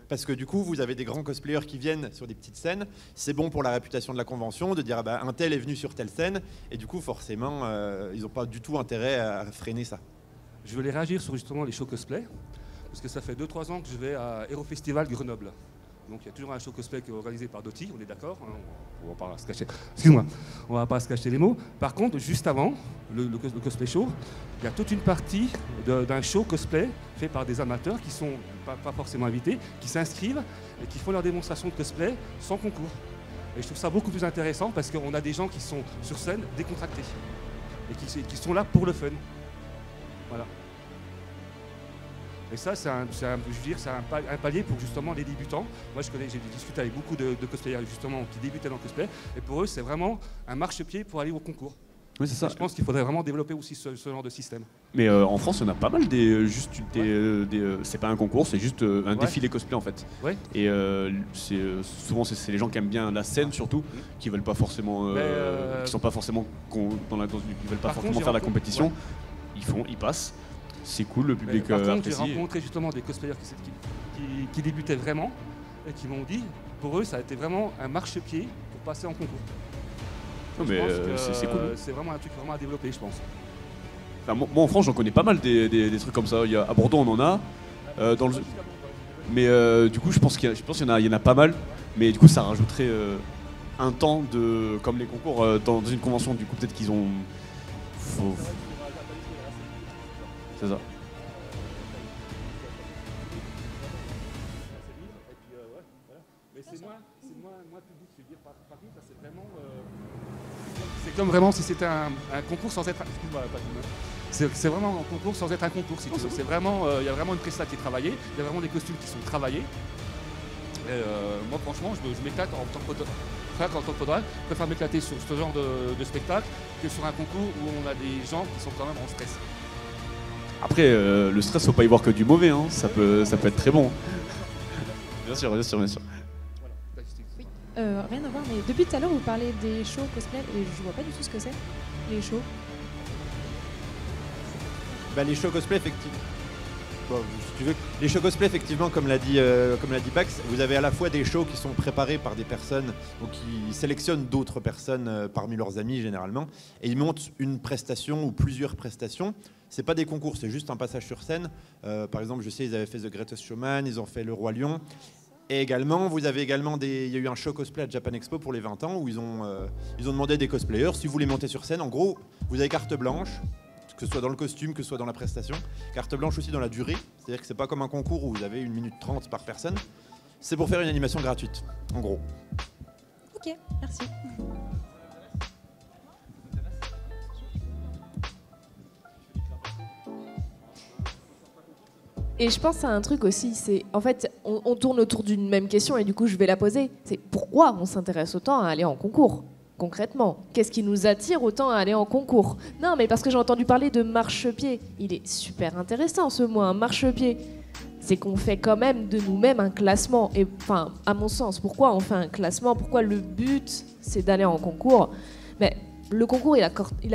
Parce que du coup, vous avez des grands cosplayers qui viennent sur des petites scènes. C'est bon pour la réputation de la convention de dire ah bah, un tel est venu sur telle scène. Et du coup, forcément, ils n'ont pas du tout intérêt à freiner ça. Je voulais réagir sur justement les shows cosplay. Parce que ça fait 2-3 ans que je vais à Hero Festival Grenoble. Donc il y a toujours un show cosplay qui est organisé par Doty, on est d'accord, hein, on va pas se cacher. Excuse-moi, on va pas se cacher les mots. Par contre, juste avant le cosplay show, il y a toute une partie d'un show cosplay fait par des amateurs qui sont pas forcément invités, qui s'inscrivent et qui font leur démonstration de cosplay sans concours. Et je trouve ça beaucoup plus intéressant parce qu'on a des gens qui sont sur scène décontractés et qui sont là pour le fun. Voilà. Et ça, c'est un palier pour justement les débutants. Moi, j'ai discuté avec beaucoup de cosplayers justement qui débutaient dans le cosplay. Et pour eux, c'est vraiment un marchepied pour aller au concours. Oui, c'est ça. Et je pense qu'il faudrait vraiment développer aussi ce genre de système. Mais en France, on a pas mal c'est pas un concours, c'est juste un défilé cosplay en fait. Ouais. Et souvent, c'est les gens qui aiment bien la scène surtout, qui veulent pas forcément, qui sont pas forcément qui veulent pas forcément faire la compétition. Ouais. Ils passent. C'est cool, le public par contre, apprécie. j'ai rencontré justement des cosplayers qui débutaient vraiment et qui m'ont dit, pour eux, ça a été vraiment un marchepied pour passer en concours. Non, mais c'est cool. C'est vraiment un truc vraiment à développer, je pense. Enfin, moi, en France, j'en connais pas mal des trucs comme ça. À Bordeaux, on en a. Mais du coup, je pense qu'il y en a pas mal. Mais du coup, ça rajouterait un temps comme les concours dans une convention. Du coup, peut-être qu'ils ont. C'est ça. Mais c'est moins public, je veux dire, par contre, ça c'est vraiment. C'est comme vraiment si c'était un concours sans être. C'est vraiment un concours sans être un concours, si tu veux. C'est vraiment, il y a vraiment une presta qui est travaillée, il y a vraiment des costumes qui sont travaillés. Et moi, franchement, je m'éclate en tant que photographe. Je préfère m'éclater sur ce genre de spectacle que sur un concours où on a des gens qui sont quand même en stress. Après, le stress, faut pas y voir que du mauvais, hein. Ça peut être très bon. Bien sûr. Oui, rien à voir, mais depuis tout à l'heure, vous parlez des shows cosplay et je vois pas du tout ce que c'est, les shows. Bah, les shows cosplay, effectivement. Bon, si tu veux, les shows cosplay, effectivement, comme l'a dit Pax, vous avez à la fois des shows qui sont préparés par des personnes, donc qui sélectionnent d'autres personnes parmi leurs amis généralement, et ils montent une prestation ou plusieurs prestations. C'est pas des concours, c'est juste un passage sur scène. Par exemple, je sais, ils avaient fait The Greatest Showman, ils ont fait Le Roi Lion. Et également, il y a eu un show cosplay à Japan Expo pour les 20 ans où ils ont demandé à des cosplayers, si vous voulez monter sur scène, en gros, vous avez carte blanche, que ce soit dans le costume, que ce soit dans la prestation. Carte blanche aussi dans la durée, c'est-à-dire que c'est pas comme un concours où vous avez 1 minute 30 par personne. C'est pour faire une animation gratuite, en gros. Ok, merci. Et je pense à un truc aussi, c'est en fait, on tourne autour d'une même question et du coup je vais la poser. C'est pourquoi on s'intéresse autant à aller en concours, concrètement? Qu'est-ce qui nous attire autant à aller en concours? Non, mais parce que j'ai entendu parler de marchepied. Il est super intéressant ce mot, un marchepied. C'est qu'on fait quand même de nous-mêmes un classement. Et enfin, à mon sens, pourquoi on fait un classement? Pourquoi le but c'est d'aller en concours? Mais le concours, il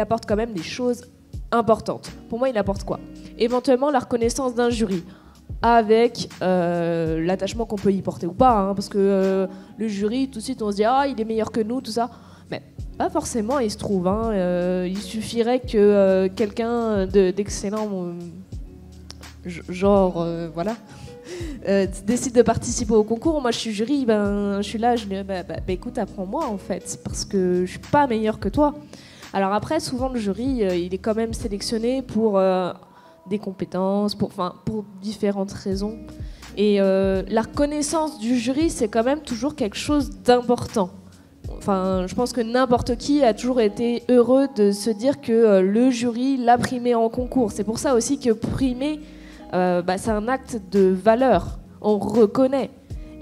apporte quand même des choses importante. Pour moi, il apporte quoi? Éventuellement la reconnaissance d'un jury, avec l'attachement qu'on peut y porter ou pas, hein, parce que le jury, tout de suite, on se dit ah, il est meilleur que nous, tout ça. Mais pas forcément, il se trouve. Hein, il suffirait que quelqu'un d'excellent, voilà, décide de participer au concours. Moi, je suis jury, je suis là, je dis écoute, apprends-moi en fait, parce que je suis pas meilleur que toi. Alors après, souvent le jury, il est quand même sélectionné pour des compétences, pour différentes raisons. Et la reconnaissance du jury, c'est quand même toujours quelque chose d'important. Enfin, je pense que n'importe qui a toujours été heureux de se dire que le jury l'a primé en concours. C'est pour ça aussi que primer, c'est un acte de valeur. On reconnaît.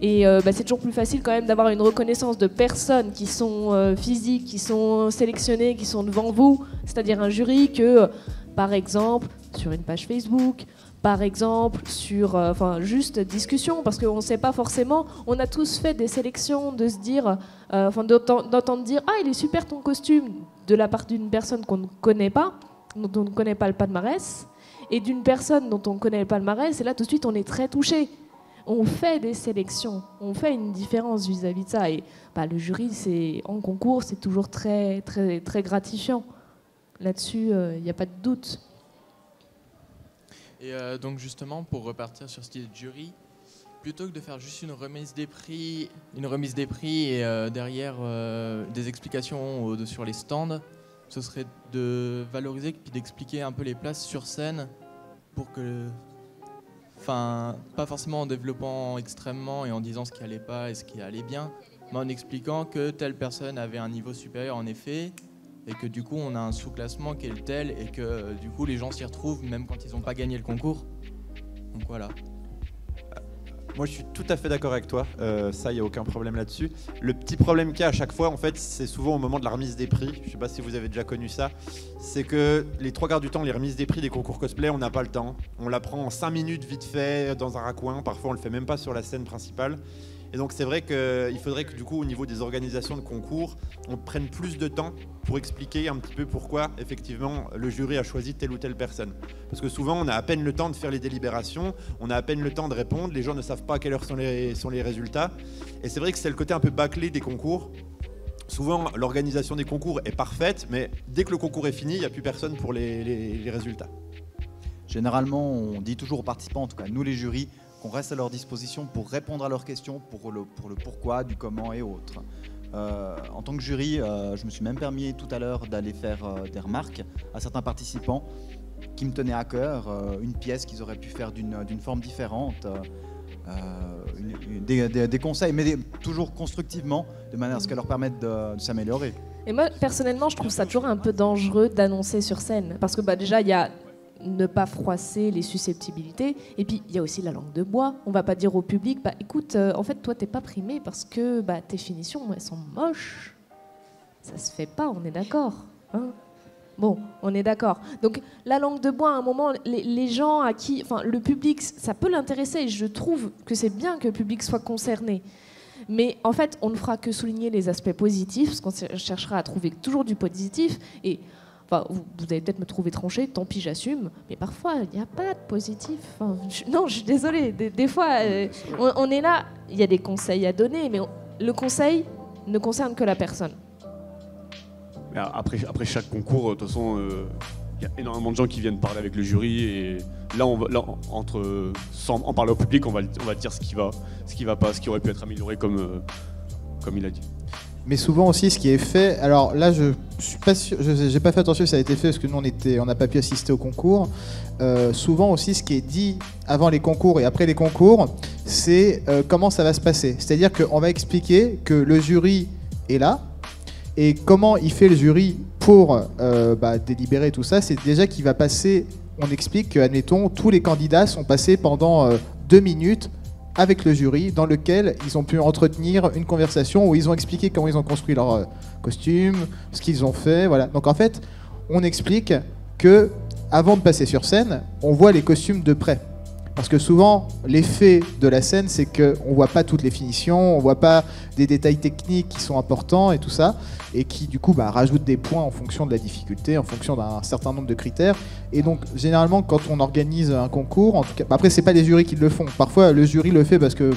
Et c'est toujours plus facile quand même d'avoir une reconnaissance de personnes qui sont physiques, qui sont sélectionnées, qui sont devant vous, c'est-à-dire un jury, que par exemple sur une page Facebook, par exemple, sur juste discussion, parce qu'on ne sait pas forcément, on a tous fait des sélections de se dire, d'entendre dire « Ah, il est super ton costume » de la part d'une personne qu'on ne connaît pas, dont on ne connaît pas le palmarès, et d'une personne dont on connaît le palmarès, et là tout de suite on est très touché. On fait des sélections, on fait une différence vis-à-vis de ça, et le jury en concours c'est toujours très, très, très gratifiant. Là-dessus, il n'y a pas de doute. Et donc justement, pour repartir sur cette idée de jury, plutôt que de faire juste une remise des prix et derrière des explications sur les stands, ce serait de valoriser puis d'expliquer un peu les places sur scène pour que, pas forcément en développant extrêmement et en disant ce qui allait pas et ce qui allait bien, mais en expliquant que telle personne avait un niveau supérieur en effet, et que du coup on a un sous-classement qui est le tel, et que du coup les gens s'y retrouvent même quand ils n'ont pas gagné le concours. Donc voilà. Moi je suis tout à fait d'accord avec toi, ça il n'y a aucun problème là-dessus. Le petit problème qu'il y a à chaque fois en fait, c'est souvent au moment de la remise des prix, je ne sais pas si vous avez déjà connu ça, c'est que les 3 quarts du temps les remises des prix des concours cosplay on n'a pas le temps, on la prend en 5 minutes vite fait dans un raccoin, parfois on le fait même pas sur la scène principale. Et donc c'est vrai qu'il faudrait que du coup au niveau des organisations de concours, on prenne plus de temps pour expliquer un petit peu pourquoi effectivement le jury a choisi telle ou telle personne. Parce que souvent on a à peine le temps de faire les délibérations, on a à peine le temps de répondre, les gens ne savent pas à quelle heure sont les résultats. Et c'est vrai que c'est le côté un peu bâclé des concours. Souvent l'organisation des concours est parfaite, mais dès que le concours est fini, il n'y a plus personne pour les résultats. Généralement on dit toujours aux participants, en tout cas nous les jurys, qu'on reste à leur disposition pour répondre à leurs questions, pour le pourquoi, du comment et autres. En tant que jury, je me suis même permis tout à l'heure d'aller faire des remarques à certains participants qui me tenaient à cœur, une pièce qu'ils auraient pu faire d'une forme différente, des conseils, mais toujours constructivement, de manière à ce qu'elle leur permette de s'améliorer. Et moi, personnellement, je trouve ça toujours un peu dangereux d'annoncer sur scène, parce que déjà, il y a ne pas froisser les susceptibilités. Et puis, il y a aussi la langue de bois. On va pas dire au public, écoute, en fait, toi, t'es pas primé parce que tes finitions, elles sont moches. Ça se fait pas, on est d'accord. Hein, bon, on est d'accord. Donc, la langue de bois, à un moment, les gens à qui... le public, ça peut l'intéresser. Et je trouve que c'est bien que le public soit concerné. Mais en fait, on ne fera que souligner les aspects positifs, parce qu'on cherchera à trouver toujours du positif. Et... vous allez peut-être me trouver tranché, tant pis j'assume, mais parfois il n'y a pas de positif. Non, je suis désolée, des fois on est là, il y a des conseils à donner, mais le conseil ne concerne que la personne. Après chaque concours, de toute façon, il y a énormément de gens qui viennent parler avec le jury, et là, sans en parler au public, on va dire ce qui va pas, ce qui aurait pu être amélioré comme il a dit. Mais souvent aussi, ce qui est fait, alors là, je suis pas sûr, j'ai pas fait attention si ça a été fait parce que nous on n'a pas pu assister au concours. Souvent aussi, ce qui est dit avant les concours et après les concours, c'est comment ça va se passer. C'est-à-dire qu'on va expliquer que le jury est là et comment il fait le jury pour délibérer tout ça. C'est déjà qu'il va passer. On explique que, admettons, tous les candidats sont passés pendant 2 minutes avec le jury, dans lequel ils ont pu entretenir une conversation où ils ont expliqué comment ils ont construit leur costume, ce qu'ils ont fait, voilà. Donc en fait, on explique que avant de passer sur scène, on voit les costumes de près. Parce que souvent, l'effet de la scène, c'est qu'on ne voit pas toutes les finitions, on ne voit pas des détails techniques qui sont importants et tout ça, et qui du coup rajoutent des points en fonction de la difficulté, en fonction d'un certain nombre de critères. Et donc, généralement, quand on organise un concours, en tout cas, après, c'est pas les jurys qui le font. Parfois, le jury le fait parce que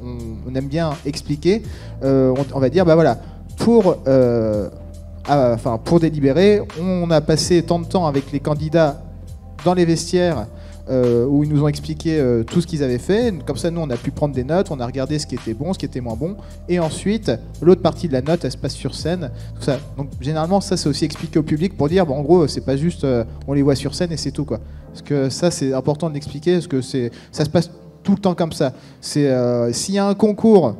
on aime bien expliquer. On va dire, pour délibérer, on a passé tant de temps avec les candidats dans les vestiaires, où ils nous ont expliqué tout ce qu'ils avaient fait. Comme ça, nous, on a pu prendre des notes, on a regardé ce qui était bon, ce qui était moins bon. Et ensuite, l'autre partie de la note, elle se passe sur scène. Tout ça. Donc, généralement, ça, c'est aussi expliqué au public pour dire, en gros, c'est pas juste on les voit sur scène et c'est tout, quoi. Parce que ça, c'est important de l'expliquer, parce que ça se passe tout le temps comme ça. S'il y a un concours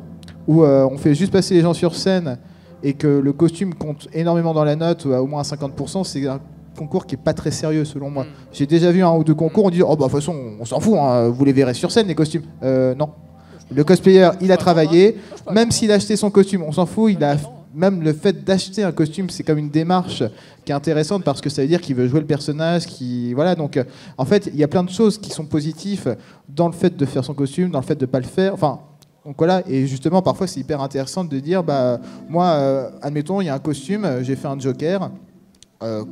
où on fait juste passer les gens sur scène et que le costume compte énormément dans la note, au moins à 50%, c'est un concours qui est pas très sérieux selon moi. J'ai déjà vu 1 ou 2 concours, on dit de toute façon on s'en fout, hein, vous les verrez sur scène les costumes. Non. Le cosplayer, il a travaillé, même s'il a acheté son costume, on s'en fout, même le fait d'acheter un costume, c'est comme une démarche qui est intéressante parce que ça veut dire qu'il veut jouer le personnage, voilà. Donc, en fait, il y a plein de choses qui sont positives dans le fait de faire son costume, dans le fait de ne pas le faire. Enfin, donc voilà. Et justement, parfois, c'est hyper intéressant de dire, moi, admettons, il y a un costume, j'ai fait un Joker.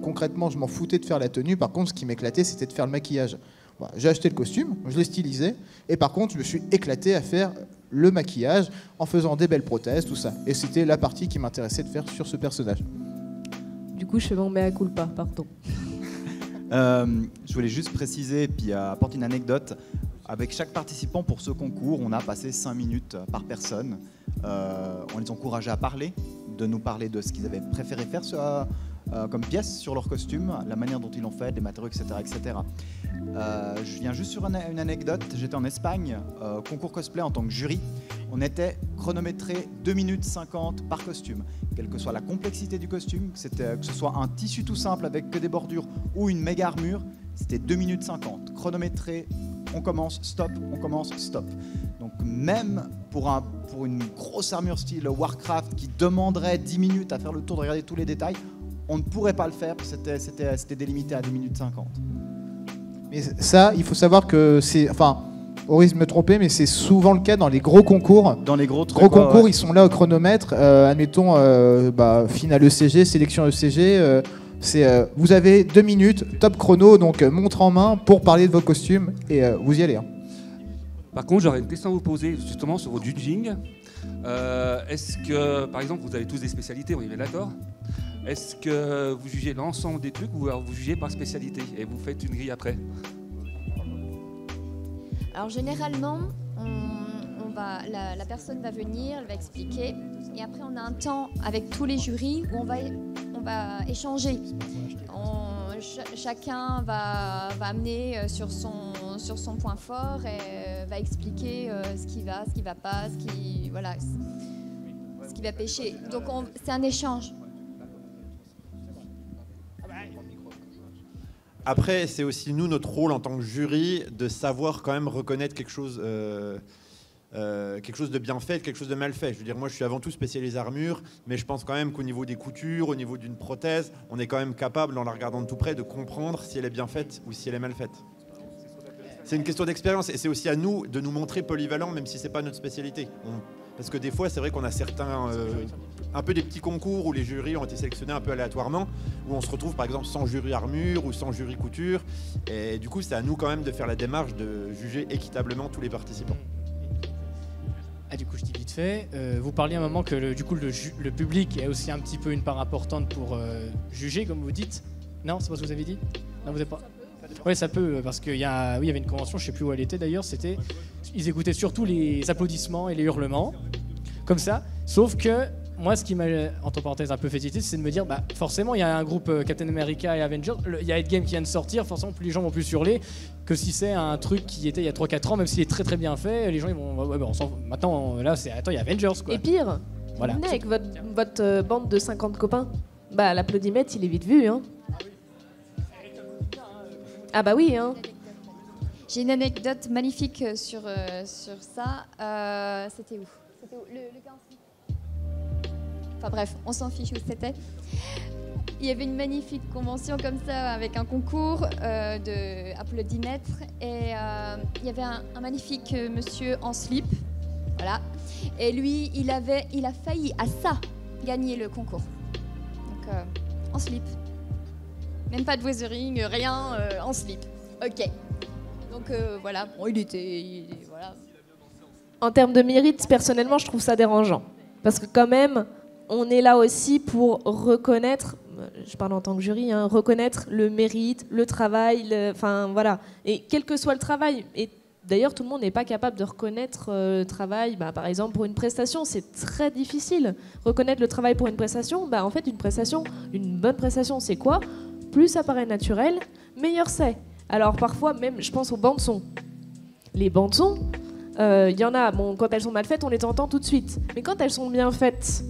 Concrètement, je m'en foutais de faire la tenue. Par contre, ce qui m'éclatait, c'était de faire le maquillage. Voilà, j'ai acheté le costume, je l'ai stylisé, et par contre, je me suis éclaté à faire le maquillage en faisant des belles prothèses, tout ça. Et c'était la partie qui m'intéressait de faire sur ce personnage. Du coup, je fais mon mea culpa, pardon. Je voulais juste préciser et puis apporter une anecdote. Avec chaque participant pour ce concours, on a passé 5 minutes par personne. On les encourageait à parler, de nous parler de ce qu'ils avaient préféré faire comme pièce sur leur costume, la manière dont ils l'ont fait, les matériaux, etc. etc. Je viens juste sur une anecdote. J'étais en Espagne, concours cosplay en tant que jury. On était chronométré 2 minutes 50 par costume. Quelle que soit la complexité du costume, que ce soit un tissu tout simple avec que des bordures ou une méga armure, c'était 2 minutes 50. Chronométré, on commence, stop, on commence, stop. Donc même pour une grosse armure style Warcraft qui demanderait 10 minutes à faire le tour de regarder tous les détails, on ne pourrait pas le faire parce que c'était délimité à 2 minutes 50. Mais ça, il faut savoir que c'est... Enfin, au risque de me tromper, mais c'est souvent le cas dans les gros concours. Dans les gros concours, ouais. Ils sont là au chronomètre. Admettons, finale ECG, sélection ECG. Vous avez 2 minutes, top chrono, donc montre en main pour parler de vos costumes et vous y allez. Hein. Par contre, j'aurais une question à vous poser justement sur vos judging. Est-ce que, par exemple, vous avez tous des spécialités, on y est d'accord? Est-ce que vous jugez l'ensemble des trucs ou alors vous jugez par spécialité et vous faites une grille après? Alors généralement, la personne va venir, elle va expliquer, et après on a un temps avec tous les jurys où on va échanger. Chacun va amener sur son point fort et va expliquer ce qui va pas, ce qui va pêcher. Donc c'est un échange. Après, c'est aussi nous, notre rôle en tant que jury, de savoir quand même reconnaître quelque chose de bien fait, quelque chose de mal fait. Je veux dire, moi, je suis avant tout spécialisé armure, mais je pense quand même qu'au niveau des coutures, au niveau d'une prothèse, on est quand même capable, en la regardant de tout près, de comprendre si elle est bien faite ou si elle est mal faite. C'est une question d'expérience, et c'est aussi à nous de nous montrer polyvalents, même si c'est pas notre spécialité. Parce que des fois, c'est vrai qu'on a certains, un peu des petits concours où les jurys ont été sélectionnés un peu aléatoirement, où on se retrouve par exemple sans jury armure ou sans jury couture. Et du coup, c'est à nous quand même de faire la démarche de juger équitablement tous les participants. Du coup, je dis vite fait, vous parliez à un moment que le public est aussi un petit peu une part importante pour juger, comme vous dites. Non, c'est pas ce que vous avez dit? Non, vous n'avez pas. Oui, ça peut, parce qu'il y avait une convention, je ne sais plus où elle était d'ailleurs, ils écoutaient surtout les applaudissements et les hurlements, comme ça, sauf que moi, ce qui m'a, entre parenthèses, un peu fait titre, c'est de me dire, forcément, il y a un groupe Captain America et Avengers, il y a Endgame qui vient de sortir, forcément, plus les gens vont plus hurler que si c'est un truc qui était il y a 3-4 ans, même s'il est très très bien fait, les gens, ils vont, maintenant, là, il y a Avengers, quoi. Et pire, voilà. Vous venez avec votre bande de 50 copains, l'applaudimètre, il est vite vu, hein. Ah bah oui, hein. J'ai une anecdote magnifique sur ça. C'était où? Le 15. Enfin bref, on s'en fiche où c'était. Il y avait une magnifique convention comme ça avec un concours de applaudimètres et il y avait un magnifique monsieur en slip, voilà. Et lui, il a failli à ça gagner le concours. Donc en slip. Même pas de weathering, rien, en slip. Ok. Donc voilà, bon, voilà. En termes de mérite, personnellement, je trouve ça dérangeant. Parce que quand même, on est là aussi pour reconnaître, je parle en tant que jury, hein, reconnaître le mérite, le travail, enfin voilà. Et quel que soit le travail, et d'ailleurs tout le monde n'est pas capable de reconnaître le travail, par exemple pour une prestation, c'est très difficile. Reconnaître le travail pour une prestation, en fait une bonne prestation c'est quoi ? Plus ça paraît naturel, meilleur c'est. Alors parfois même, je pense aux bandes son. Les bandes son, il y en a, quand elles sont mal faites, on les entend tout de suite. Mais quand elles sont bien faites,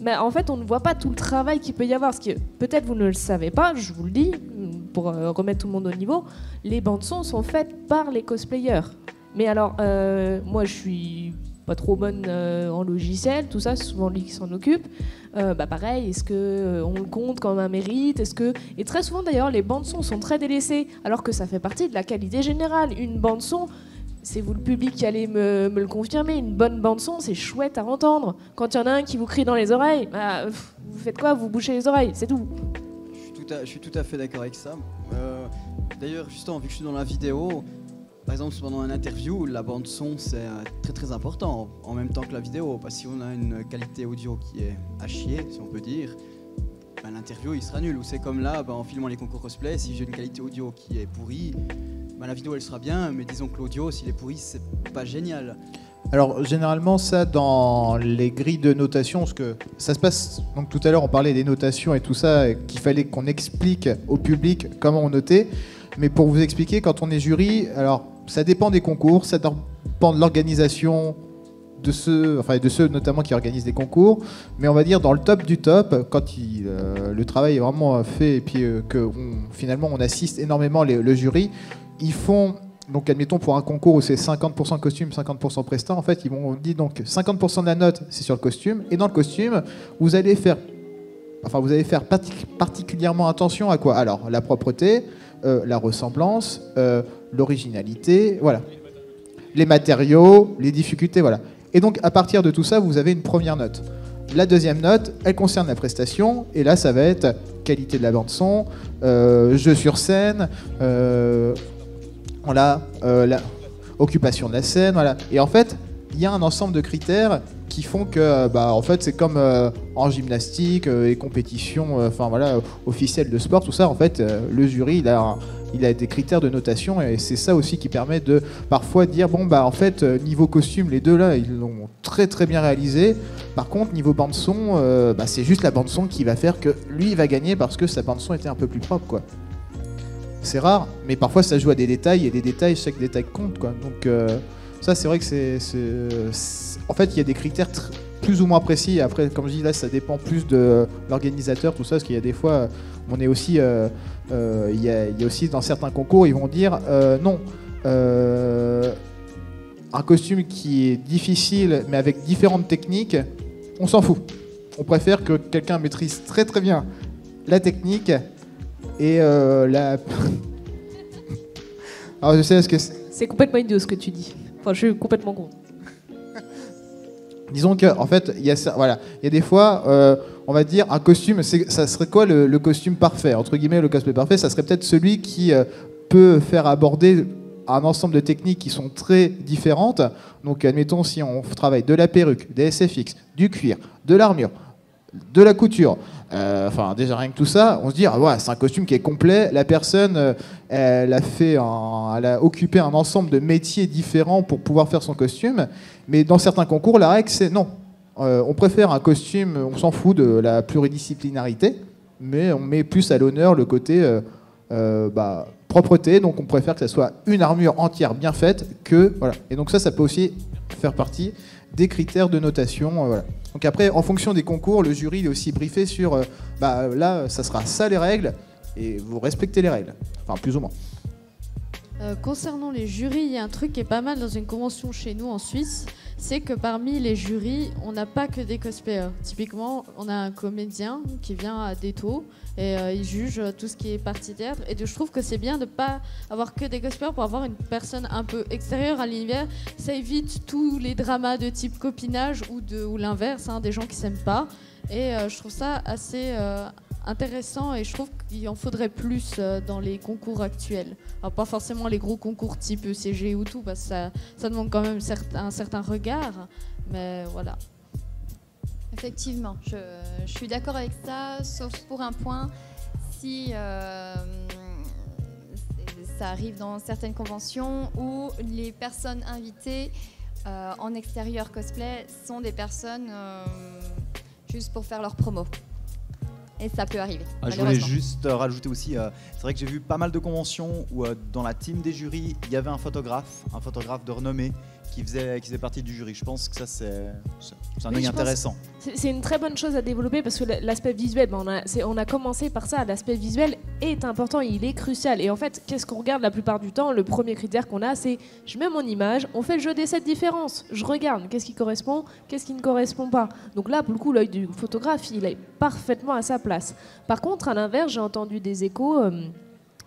en fait, on ne voit pas tout le travail qu'il peut y avoir. Parce que peut-être vous ne le savez pas, je vous le dis, pour remettre tout le monde au niveau, les bandes son sont faites par les cosplayers. Mais alors, moi je suis pas trop bonne en logiciel, tout ça, c'est souvent lui qui s'en occupe. Pareil, est-ce qu'on le compte comme un mérite? Et très souvent d'ailleurs, les bandes-son sont très délaissées, alors que ça fait partie de la qualité générale. Une bande-son, c'est vous le public qui allez me le confirmer, une bonne bande-son, c'est chouette à entendre. Quand il y en a un qui vous crie dans les oreilles, vous faites quoi? Vous bouchez les oreilles, c'est tout. Je suis tout à fait d'accord avec ça. D'ailleurs, justement, vu que je suis dans la vidéo, par exemple, pendant une interview, la bande-son, c'est très très important, en même temps que la vidéo. Parce que si on a une qualité audio qui est à chier, si on peut dire, l'interview, il sera nul. Ou c'est comme là, en filmant les concours cosplay, si j'ai une qualité audio qui est pourrie, la vidéo, elle sera bien, mais disons que l'audio, s'il est pourri, c'est pas génial. Alors généralement ça dans les grilles de notation, parce que ça se passe, donc tout à l'heure on parlait des notations et tout ça, qu'il fallait qu'on explique au public comment on notait, mais pour vous expliquer, quand on est jury, alors ça dépend des concours, ça dépend de l'organisation de ceux notamment qui organisent des concours, mais on va dire dans le top du top, quand le travail est vraiment fait et puis finalement on assiste énormément le jury, ils font... Donc admettons pour un concours où c'est 50% costume, 50% prestat, en fait ils vont dire donc 50% de la note c'est sur le costume, et dans le costume vous allez faire particulièrement attention à quoi? Alors la propreté, la ressemblance, l'originalité, voilà, les matériaux, les difficultés, voilà. Et donc à partir de tout ça vous avez une première note. La deuxième note, elle concerne la prestation, et là ça va être qualité de la bande son, jeu sur scène, voilà, la occupation de la scène, voilà. Et en fait, il y a un ensemble de critères qui font que, en fait, c'est comme en gymnastique et compétitions, officielles de sport, tout ça. En fait, le jury, il a des critères de notation, et c'est ça aussi qui permet de parfois dire en fait, niveau costume, les deux là, ils l'ont très très bien réalisé. Par contre, niveau bande son, c'est juste la bande son qui va faire que lui, il va gagner parce que sa bande son était un peu plus propre, quoi. C'est rare, mais parfois ça joue à des détails, et des détails, chaque détail compte, quoi. Donc ça, c'est vrai que en fait, il y a des critères plus ou moins précis. Et après, comme je dis, là, ça dépend plus de l'organisateur, tout ça, parce qu'il y a des fois, on est aussi, il y a aussi dans certains concours, ils vont dire non, un costume qui est difficile, mais avec différentes techniques, on s'en fout. On préfère que quelqu'un maîtrise très très bien la technique. Et Alors je sais ce que c'est complètement idiot ce que tu dis. Enfin, je suis complètement con. Disons que en fait, il y a des fois, on va dire un costume. Ça serait quoi le costume parfait, entre guillemets, le cosplay parfait? Ça serait peut-être celui qui peut faire aborder un ensemble de techniques qui sont très différentes. Donc, admettons, si on travaille de la perruque, des SFX, du cuir, de l'armure, de la couture. Déjà rien que tout ça, on se dit c'est un costume qui est complet. La personne, elle a occupé un ensemble de métiers différents pour pouvoir faire son costume. Mais dans certains concours, la règle c'est non. On préfère un costume, on s'en fout de la pluridisciplinarité, mais on met plus à l'honneur le côté propreté. Donc on préfère que ça soit une armure entière bien faite que voilà. Et donc ça peut aussi faire partie des critères de notation, voilà. Donc après, en fonction des concours, le jury est aussi briefé sur là, ça sera ça les règles, et vous respectez les règles, enfin plus ou moins. Concernant les jurys, il y a un truc qui est pas mal dans une convention chez nous en Suisse, c'est que parmi les jurys, on n'a pas que des cosplayers. Typiquement, on a un comédien qui vient à Déto et il juge tout ce qui est partie théâtre. Et je trouve que c'est bien de ne pas avoir que des cosplayers pour avoir une personne un peu extérieure à l'univers. Ça évite tous les dramas de type copinage ou l'inverse, des gens qui s'aiment pas. Et je trouve ça assez intéressant, et je trouve qu'il en faudrait plus dans les concours actuels. Alors pas forcément les gros concours type ECG ou tout, parce que ça demande quand même un certain regard, mais voilà. Effectivement, je suis d'accord avec ça, sauf pour un point, si ça arrive dans certaines conventions où les personnes invitées en extérieur cosplay sont des personnes juste pour faire leur promo. Et ça peut arriver. Je voulais juste rajouter aussi, c'est vrai que j'ai vu pas mal de conventions où dans la team des jurys, il y avait un photographe de renommée qui faisaient partie du jury. Je pense que ça, c'est un Oui, œil je pense intéressant. C'est une très bonne chose à développer parce que l'aspect visuel, on a commencé par ça. L'aspect visuel est important, il est crucial. Et en fait, qu'est-ce qu'on regarde la plupart du temps? Le premier critère qu'on a, c'est je mets mon image, on fait le jeu des 7 différences. Je regarde qu'est-ce qui correspond, qu'est-ce qui ne correspond pas. Donc là, pour le coup, l'œil du photographe, il est parfaitement à sa place. Par contre, à l'inverse, j'ai entendu des échos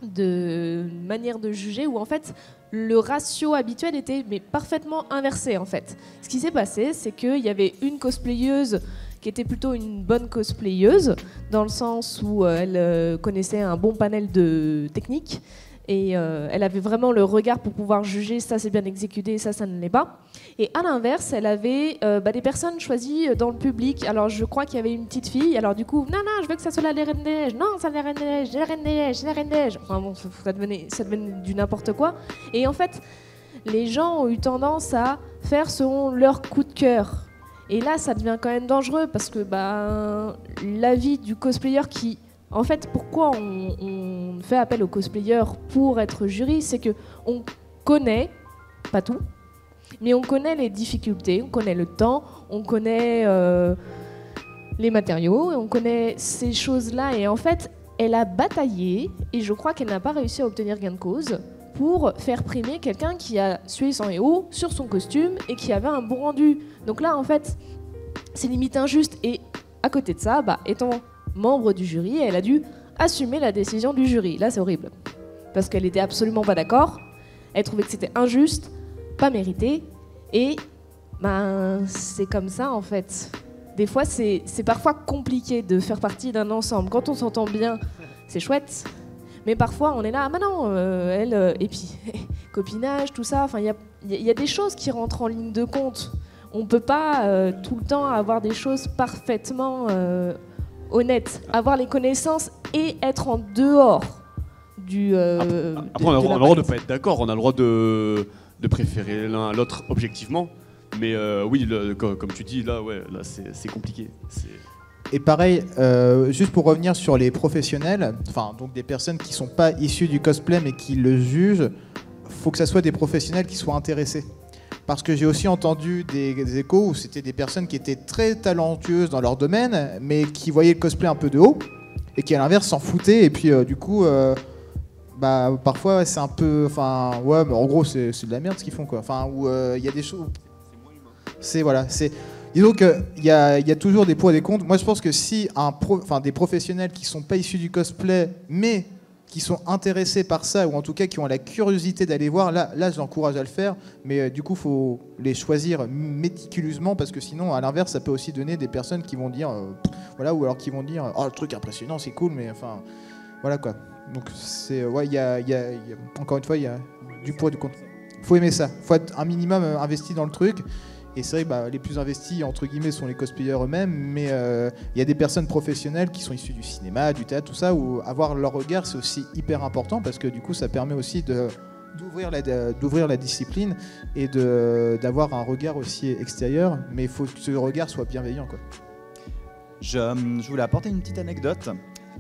de manière de juger où en fait le ratio habituel était parfaitement inversé en fait. Ce qui s'est passé, c'est qu'il y avait une cosplayeuse qui était plutôt une bonne cosplayeuse dans le sens où elle connaissait un bon panel de techniques et elle avait vraiment le regard pour pouvoir juger ça c'est bien exécuté, ça ne l'est pas. Et à l'inverse, elle avait des personnes choisies dans le public. Alors je crois qu'il y avait une petite fille. Alors du coup, non, je veux que ça soit la Reine des Neiges. Non, c'est la Reine des Neiges, la Reine des Neiges, la Reine des Neiges. Enfin bon, ça devenait du n'importe quoi. Et en fait, les gens ont eu tendance à faire selon leur coup de cœur. Et là, ça devient quand même dangereux parce que l'avis du cosplayer qui... En fait, pourquoi on fait appel aux cosplayers pour être jury, c'est que on connaît, pas tout, mais on connaît les difficultés, on connaît le temps, on connaît les matériaux, on connaît ces choses-là. Et en fait, elle a bataillé, et je crois qu'elle n'a pas réussi à obtenir gain de cause, pour faire primer quelqu'un qui a sué sang et eau sur son costume et qui avait un bon rendu. Donc là, en fait, c'est limite injuste. Et à côté de ça, étant membre du jury, elle a dû assumer la décision du jury. Là, c'est horrible. Parce qu'elle n'était absolument pas d'accord. Elle trouvait que c'était injuste, pas mérité. Et c'est comme ça, en fait. Des fois, c'est parfois compliqué de faire partie d'un ensemble. Quand on s'entend bien, c'est chouette. Mais parfois, on est là, et puis, copinage, tout ça. Enfin, il y a des choses qui rentrent en ligne de compte. On ne peut pas tout le temps avoir des choses parfaitement honnêtes. Avoir les connaissances et être en dehors du... Après, on a le droit de ne pas être d'accord. On a le droit de préférer l'un à l'autre objectivement. Mais oui, comme tu dis, là c'est compliqué. Et pareil, juste pour revenir sur les professionnels, enfin donc des personnes qui sont pas issues du cosplay mais qui le jugent, faut que ça soit des professionnels qui soient intéressés. Parce que j'ai aussi entendu des échos où c'était des personnes qui étaient très talentueuses dans leur domaine, mais qui voyaient le cosplay un peu de haut, et qui à l'inverse s'en foutaient, et puis du coup, parfois c'est un peu, enfin ouais, mais en gros c'est de la merde ce qu'ils font quoi. Enfin où il y a des choses, disons qu'il y a toujours des pour et des contre. Moi je pense que si des professionnels qui sont pas issus du cosplay, mais qui sont intéressés par ça, ou en tout cas qui ont la curiosité d'aller voir, là je l'encourage à le faire, mais du coup il faut les choisir méticuleusement, parce que sinon à l'inverse ça peut aussi donner des personnes qui vont dire voilà, ou alors qui vont dire oh le truc impressionnant c'est cool, mais enfin voilà quoi. Donc c'est encore une fois il y a du pour et du contre. Faut aimer ça, faut être un minimum investi dans le truc. Et c'est vrai que les plus investis, entre guillemets, sont les cosplayers eux-mêmes, mais il y a des personnes professionnelles qui sont issues du cinéma, du théâtre, tout ça, où avoir leur regard, c'est aussi hyper important, parce que du coup, ça permet aussi d'ouvrir la discipline et d'avoir un regard aussi extérieur, mais il faut que ce regard soit bienveillant, quoi. Je voulais apporter une petite anecdote.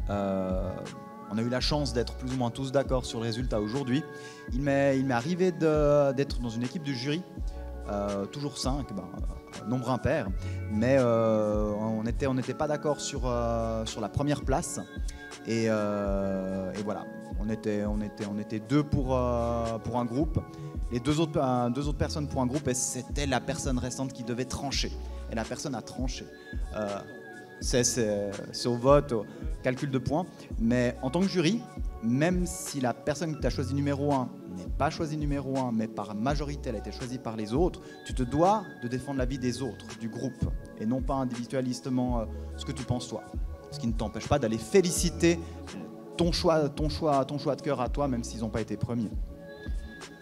On a eu la chance d'être plus ou moins tous d'accord sur le résultat aujourd'hui. Il m'est arrivé d'être dans une équipe de jury. Toujours 5, nombre impair, mais on n'était pas d'accord sur la première place, et voilà, on était 2 pour un groupe, et deux autres personnes pour un groupe, et c'était la personne restante qui devait trancher, et la personne a tranché. C'est au vote, au calcul de points, mais en tant que jury, même si la personne que tu as choisi numéro 1 n'est pas choisie numéro 1, mais par majorité elle a été choisie par les autres, tu te dois de défendre l'avis des autres, du groupe, et non pas individualistement ce que tu penses toi. Ce qui ne t'empêche pas d'aller féliciter ton choix de cœur à toi, même s'ils n'ont pas été premiers.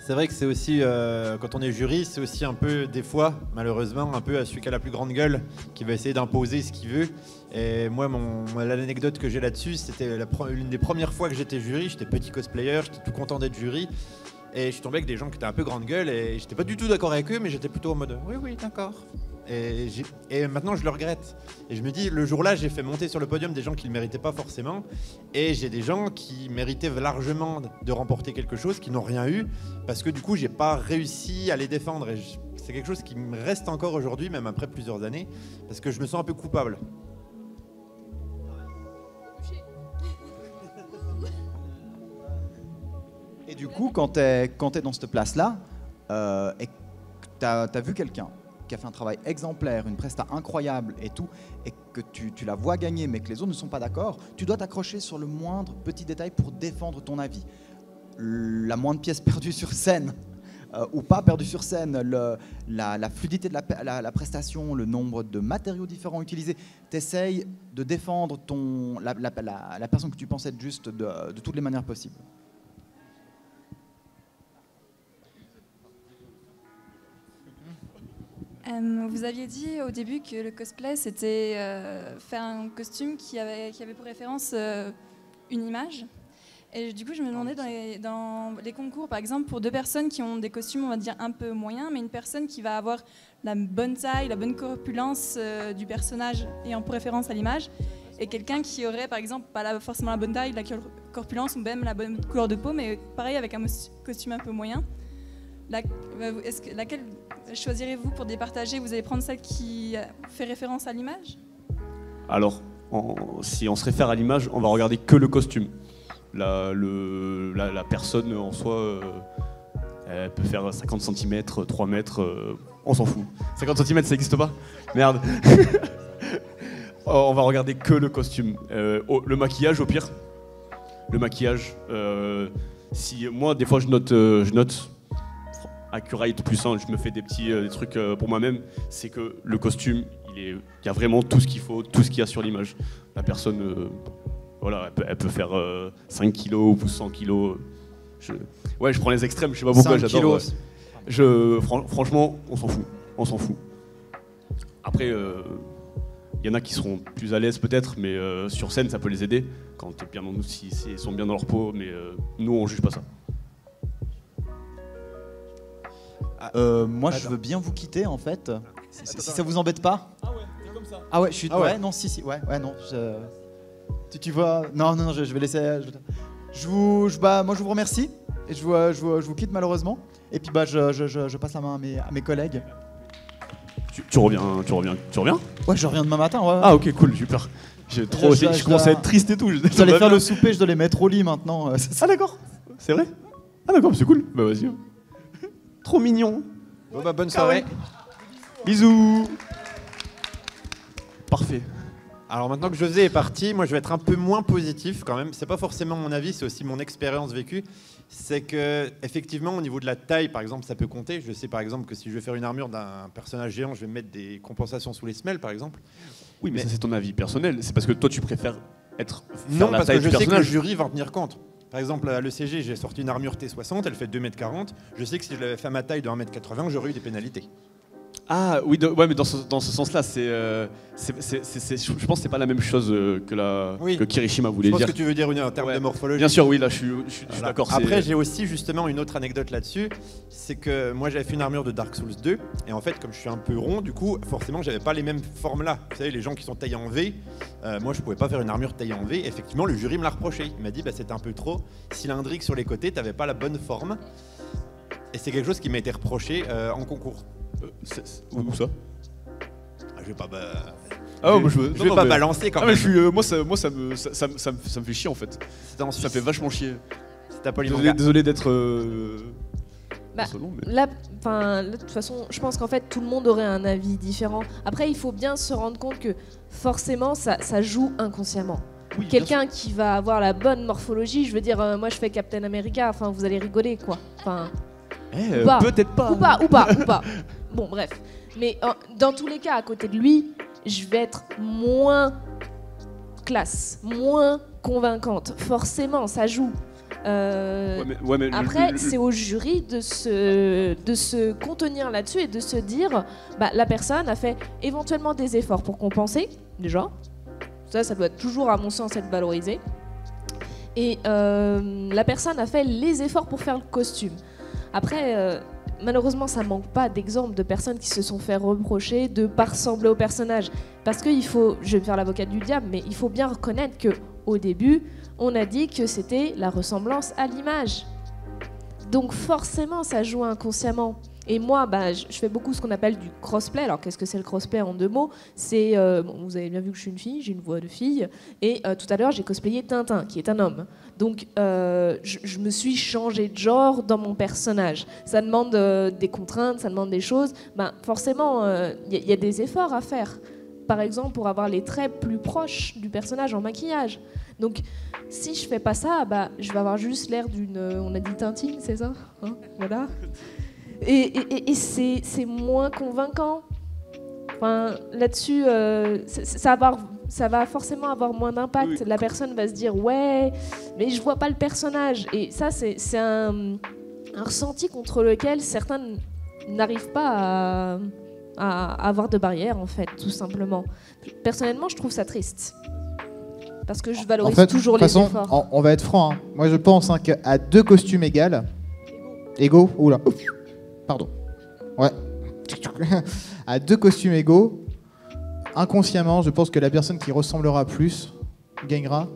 C'est vrai que c'est aussi, quand on est jury, c'est aussi un peu, des fois, malheureusement, un peu à celui qui a la plus grande gueule, qui va essayer d'imposer ce qu'il veut. Et moi, l'anecdote que j'ai là-dessus, c'était l'une des premières fois que j'étais jury. J'étais petit cosplayer, j'étais tout content d'être jury. Et je suis tombé avec des gens qui étaient un peu grande gueule, et j'étais pas du tout d'accord avec eux, mais j'étais plutôt en mode oui, d'accord. Et maintenant je le regrette. Et je me dis, le jour-là, j'ai fait monter sur le podium des gens qui ne le méritaient pas forcément. Et j'ai des gens qui méritaient largement de remporter quelque chose, qui n'ont rien eu, parce que du coup, j'ai pas réussi à les défendre. Et c'est quelque chose qui me reste encore aujourd'hui, même après plusieurs années, parce que je me sens un peu coupable. Et du coup, quand tu es dans cette place-là, et que tu as vu quelqu'un qui a fait un travail exemplaire, une presta incroyable et tout, et que tu la vois gagner, mais que les autres ne sont pas d'accord, tu dois t'accrocher sur le moindre petit détail pour défendre ton avis. La moindre pièce perdue sur scène, ou pas perdue sur scène, la fluidité de la prestation, le nombre de matériaux différents utilisés, t'essayes de défendre la personne que tu penses être juste de toutes les manières possibles. Vous aviez dit au début que le cosplay, c'était faire un costume qui avait pour référence une image. Et du coup, je me demandais dans les concours, par exemple, pour deux personnes qui ont des costumes, on va dire, un peu moyens, mais une personne qui va avoir la bonne taille, la bonne corpulence du personnage ayant pour référence à l'image, et quelqu'un qui aurait, par exemple, pas forcément la bonne taille, la corpulence, ou même la bonne couleur de peau, mais pareil, avec un costume un peu moyen. Laquelle choisirez-vous pour départager? Vous allez prendre celle qui fait référence à l'image? Alors, si on se réfère à l'image, on va regarder que le costume. La personne en soi, elle peut faire 50 cm, 3 mètres, on s'en fout. 50 cm, ça n'existe pas? Merde. On va regarder que le costume. Le maquillage, au pire. Le maquillage, si moi, des fois, je note accurate plus 1, je me fais des petits des trucs pour moi-même, c'est que le costume, il y a vraiment tout ce qu'il faut, tout ce qu'il y a sur l'image. La personne, voilà, elle peut faire 5 kilos ou 100 kilos. Ouais, je prends les extrêmes, je sais pas pourquoi, j'adore. Franchement, on s'en fout. Après, il y en a qui seront plus à l'aise peut-être, mais sur scène, ça peut les aider quand t'es bien dans nous, si ils sont bien dans leur peau, mais nous, on juge pas ça. Moi, je veux bien vous quitter en fait, si ça vous embête pas. Ah ouais, c'est comme ça. Ah ouais, je suis. Ah ouais, non, si, ouais, non. Tu vois, non, je vais laisser. Moi, je vous remercie et je vous quitte malheureusement. Et puis je passe la main à mes collègues. Tu reviens? Ouais, je reviens demain matin. Ouais. Ah ok, cool, super. Je commence à être triste et tout. Je dois aller faire le souper, je dois les mettre au lit maintenant. Ah d'accord, c'est vrai? Ah d'accord, c'est cool. Bah vas-y. Trop mignon. Bon bah bonne soirée. Bisous. Parfait. Alors maintenant que José est parti, moi je vais être un peu moins positif quand même. C'est pas forcément mon avis, c'est aussi mon expérience vécue. C'est que effectivement au niveau de la taille par exemple ça peut compter. Je sais par exemple que si je vais faire une armure d'un personnage géant, je vais mettre des compensations sous les semelles par exemple. Oui mais ça c'est ton avis personnel. C'est parce que toi tu préfères être non parce que je sais que le jury va en tenir compte. Par exemple, à l'ECG, j'ai sorti une armure T60, elle fait 2,40 m. Je sais que si je l'avais fait à ma taille de 1,80 m, j'aurais eu des pénalités. Ah oui, ouais, mais dans ce sens-là, je pense que c'est pas la même chose que Kirishima voulait dire. Je pense que tu veux dire en termes de morphologie. Bien sûr, oui, là je suis d'accord. Après, j'ai aussi justement une autre anecdote là-dessus, c'est que moi j'avais fait une armure de Dark Souls 2, et en fait, comme je suis un peu rond, du coup, forcément, j'avais pas les mêmes formes là. Vous savez, les gens qui sont taillés en V, moi je pouvais pas faire une armure taillée en V. Effectivement, le jury me l'a reproché. Il m'a dit, c'était un peu trop cylindrique sur les côtés, t'avais pas la bonne forme. Et c'est quelque chose qui m'a été reproché en concours. Où ça? Je vais pas. Je vais pas balancer quand même. Moi, ça me fait chier en fait. Ça fait vachement chier. Désolé d'être. Là, de toute façon, je pense qu'en fait, tout le monde aurait un avis différent. Après, il faut bien se rendre compte que forcément, ça joue inconsciemment. Oui, quelqu'un qui va avoir la bonne morphologie, je veux dire, moi je fais Captain America, enfin vous allez rigoler quoi. Enfin, peut-être pas. Ou pas. Bon, bref. Mais dans tous les cas, à côté de lui, je vais être moins classe, moins convaincante. Forcément, ça joue. Après, c'est au jury de se contenir là-dessus et de se dire, la personne a fait éventuellement des efforts pour compenser, déjà. Ça doit toujours, à mon sens, être valorisé. Et la personne a fait les efforts pour faire le costume. Après, malheureusement, ça manque pas d'exemples de personnes qui se sont fait reprocher de ne pas ressembler au personnage. Parce qu'il faut, je vais me faire l'avocate du diable, mais il faut bien reconnaître qu'au début, on a dit que c'était la ressemblance à l'image. Donc forcément, ça joue inconsciemment. Et moi, bah, je fais beaucoup ce qu'on appelle du crossplay. Alors qu'est-ce que c'est le crossplay en 2 mots? C'est, bon, vous avez bien vu que je suis une fille, j'ai une voix de fille. Et tout à l'heure, j'ai cosplayé Tintin, qui est un homme. Donc je me suis changé de genre dans mon personnage. Ça demande des contraintes, ça demande des choses. Ben, forcément, y a des efforts à faire. Par exemple, pour avoir les traits plus proches du personnage en maquillage. Donc, si je fais pas ça, bah, je vais avoir juste l'air d'une... on a dit Tintine, c'est ça, hein, voilà. Et c'est moins convaincant. Enfin, là-dessus, ça va forcément avoir moins d'impact. Oui. La personne va se dire, ouais, mais je vois pas le personnage. Et ça, c'est un ressenti contre lequel certains n'arrivent pas à avoir de barrière, en fait, tout simplement. Personnellement, je trouve ça triste. Parce que je valorise toujours les efforts. On va être franc. Hein. Moi, je pense qu'à 2 costumes égaux, oula, pardon. Ouais. À 2 costumes égaux, inconsciemment, je pense que la personne qui ressemblera plus gagnera.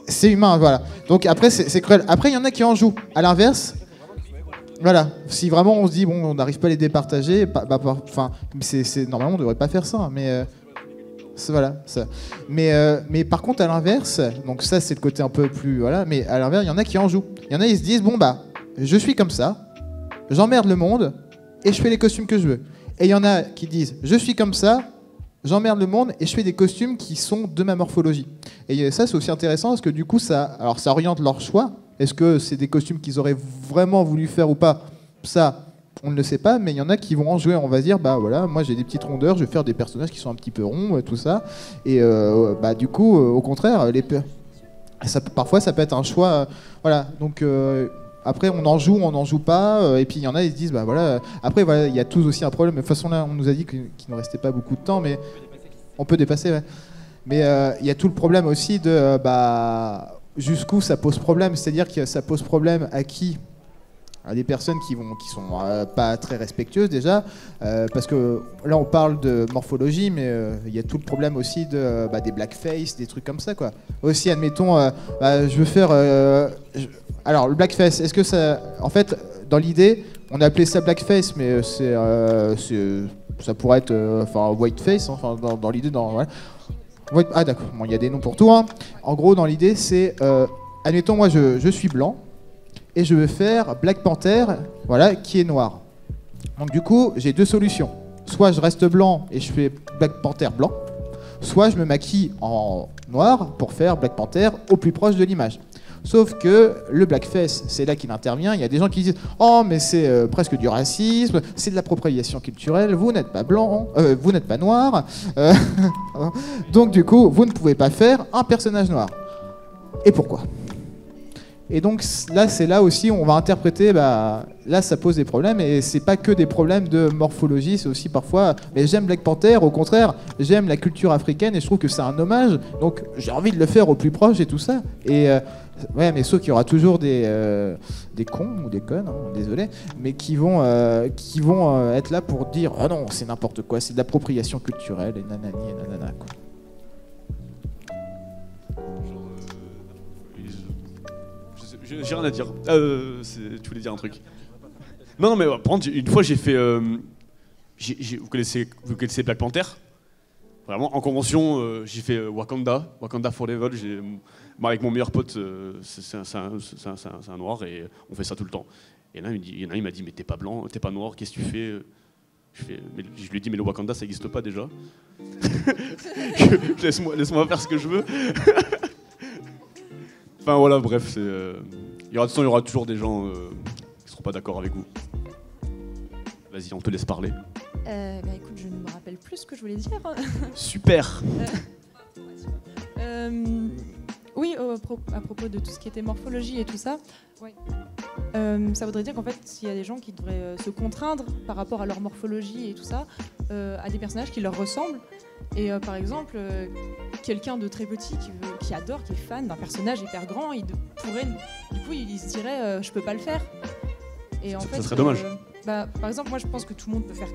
C'est humain, voilà. Donc après, c'est cruel. Après, il y en a qui en jouent. À l'inverse, voilà. Si vraiment on se dit, bon, on n'arrive pas à les départager, normalement, on ne devrait pas faire ça. Mais voilà. Ça. Mais par contre, à l'inverse, donc ça, c'est le côté un peu plus. Voilà. Mais à l'inverse, il y en a qui en jouent. Il y en a, ils se disent, bon, bah, je suis comme ça, j'emmerde le monde et je fais les costumes que je veux. Et il y en a qui disent, je suis comme ça, j'emmerde le monde et je fais des costumes qui sont de ma morphologie. Et ça, c'est aussi intéressant parce que du coup, ça oriente leur choix. Est-ce que c'est des costumes qu'ils auraient vraiment voulu faire ou pas? Ça, on ne le sait pas, mais il y en a qui vont en jouer. On va se dire, bah voilà, moi j'ai des petites rondeurs, je vais faire des personnages qui sont un petit peu ronds, tout ça. Et bah du coup, au contraire, parfois ça peut être un choix. Voilà, donc... après, on en joue pas, et puis il y en a, ils se disent, bah voilà. Après, voilà, il y a tous aussi un problème. De toute façon, là, on nous a dit qu'il ne restait pas beaucoup de temps, mais on peut dépasser, ouais. Mais il y a tout le problème aussi de, jusqu'où ça pose problème. C'est-à-dire que ça pose problème à qui? À des personnes qui sont pas très respectueuses déjà, parce que là, on parle de morphologie, mais il y a tout le problème aussi de des blackface, des trucs comme ça, quoi. Aussi, admettons, je veux faire... Alors, le blackface, est-ce que ça... En fait, dans l'idée, on a appelé ça blackface, mais ça pourrait être whiteface, enfin, dans l'idée, voilà. Ah d'accord, bon, il y a des noms pour tout. Hein. En gros, dans l'idée, c'est... admettons, moi, je suis blanc, et je veux faire Black Panther, voilà, qui est noir. Donc du coup, j'ai 2 solutions. Soit je reste blanc et je fais Black Panther blanc, soit je me maquille en noir pour faire Black Panther au plus proche de l'image. Sauf que le blackface, c'est là qu'il intervient. Il y a des gens qui disent « Oh, mais c'est presque du racisme, c'est de l'appropriation culturelle, vous n'êtes pas blanc, vous n'êtes pas noir. Donc du coup, vous ne pouvez pas faire un personnage noir. Et pourquoi ?» Et donc là, c'est là aussi on va interpréter, là ça pose des problèmes, et c'est pas que des problèmes de morphologie, c'est aussi parfois, mais j'aime Black Panther, au contraire, j'aime la culture africaine et je trouve que c'est un hommage, donc j'ai envie de le faire au plus proche et tout ça. Et ouais, mais sauf qu'il y aura toujours des cons ou des connes, hein, désolé, mais qui vont être là pour dire « Oh non, c'est n'importe quoi, c'est de l'appropriation culturelle et nanani et nanana, quoi. » J'ai rien à dire. Tu voulais dire un truc? Non, mais par contre, une fois j'ai fait. Vous connaissez Black Panther? Vraiment, en convention, j'ai fait Wakanda Forever. Avec mon meilleur pote, c'est un noir et on fait ça tout le temps. Et là, il m'a dit, mais t'es pas blanc, t'es pas noir, qu'est-ce que tu fais? Je lui ai dit, mais le Wakanda ça n'existe pas déjà. Laisse-moi faire ce que je veux. Enfin voilà, bref, il y aura toujours des gens qui seront pas d'accord avec vous. Vas-y, on te laisse parler. Écoute, je ne me rappelle plus ce que je voulais dire. Super. Oui, à propos de tout ce qui était morphologie et tout ça, ouais. Ça voudrait dire qu'en fait, s'il y a des gens qui devraient se contraindre par rapport à leur morphologie et tout ça, à des personnages qui leur ressemblent. Et par exemple, quelqu'un de très petit qui adore, qui est fan d'un personnage hyper grand, il se dirait je peux pas le faire. Et en fait, ça serait dommage. Bah, par exemple, moi je pense que tout le monde peut faire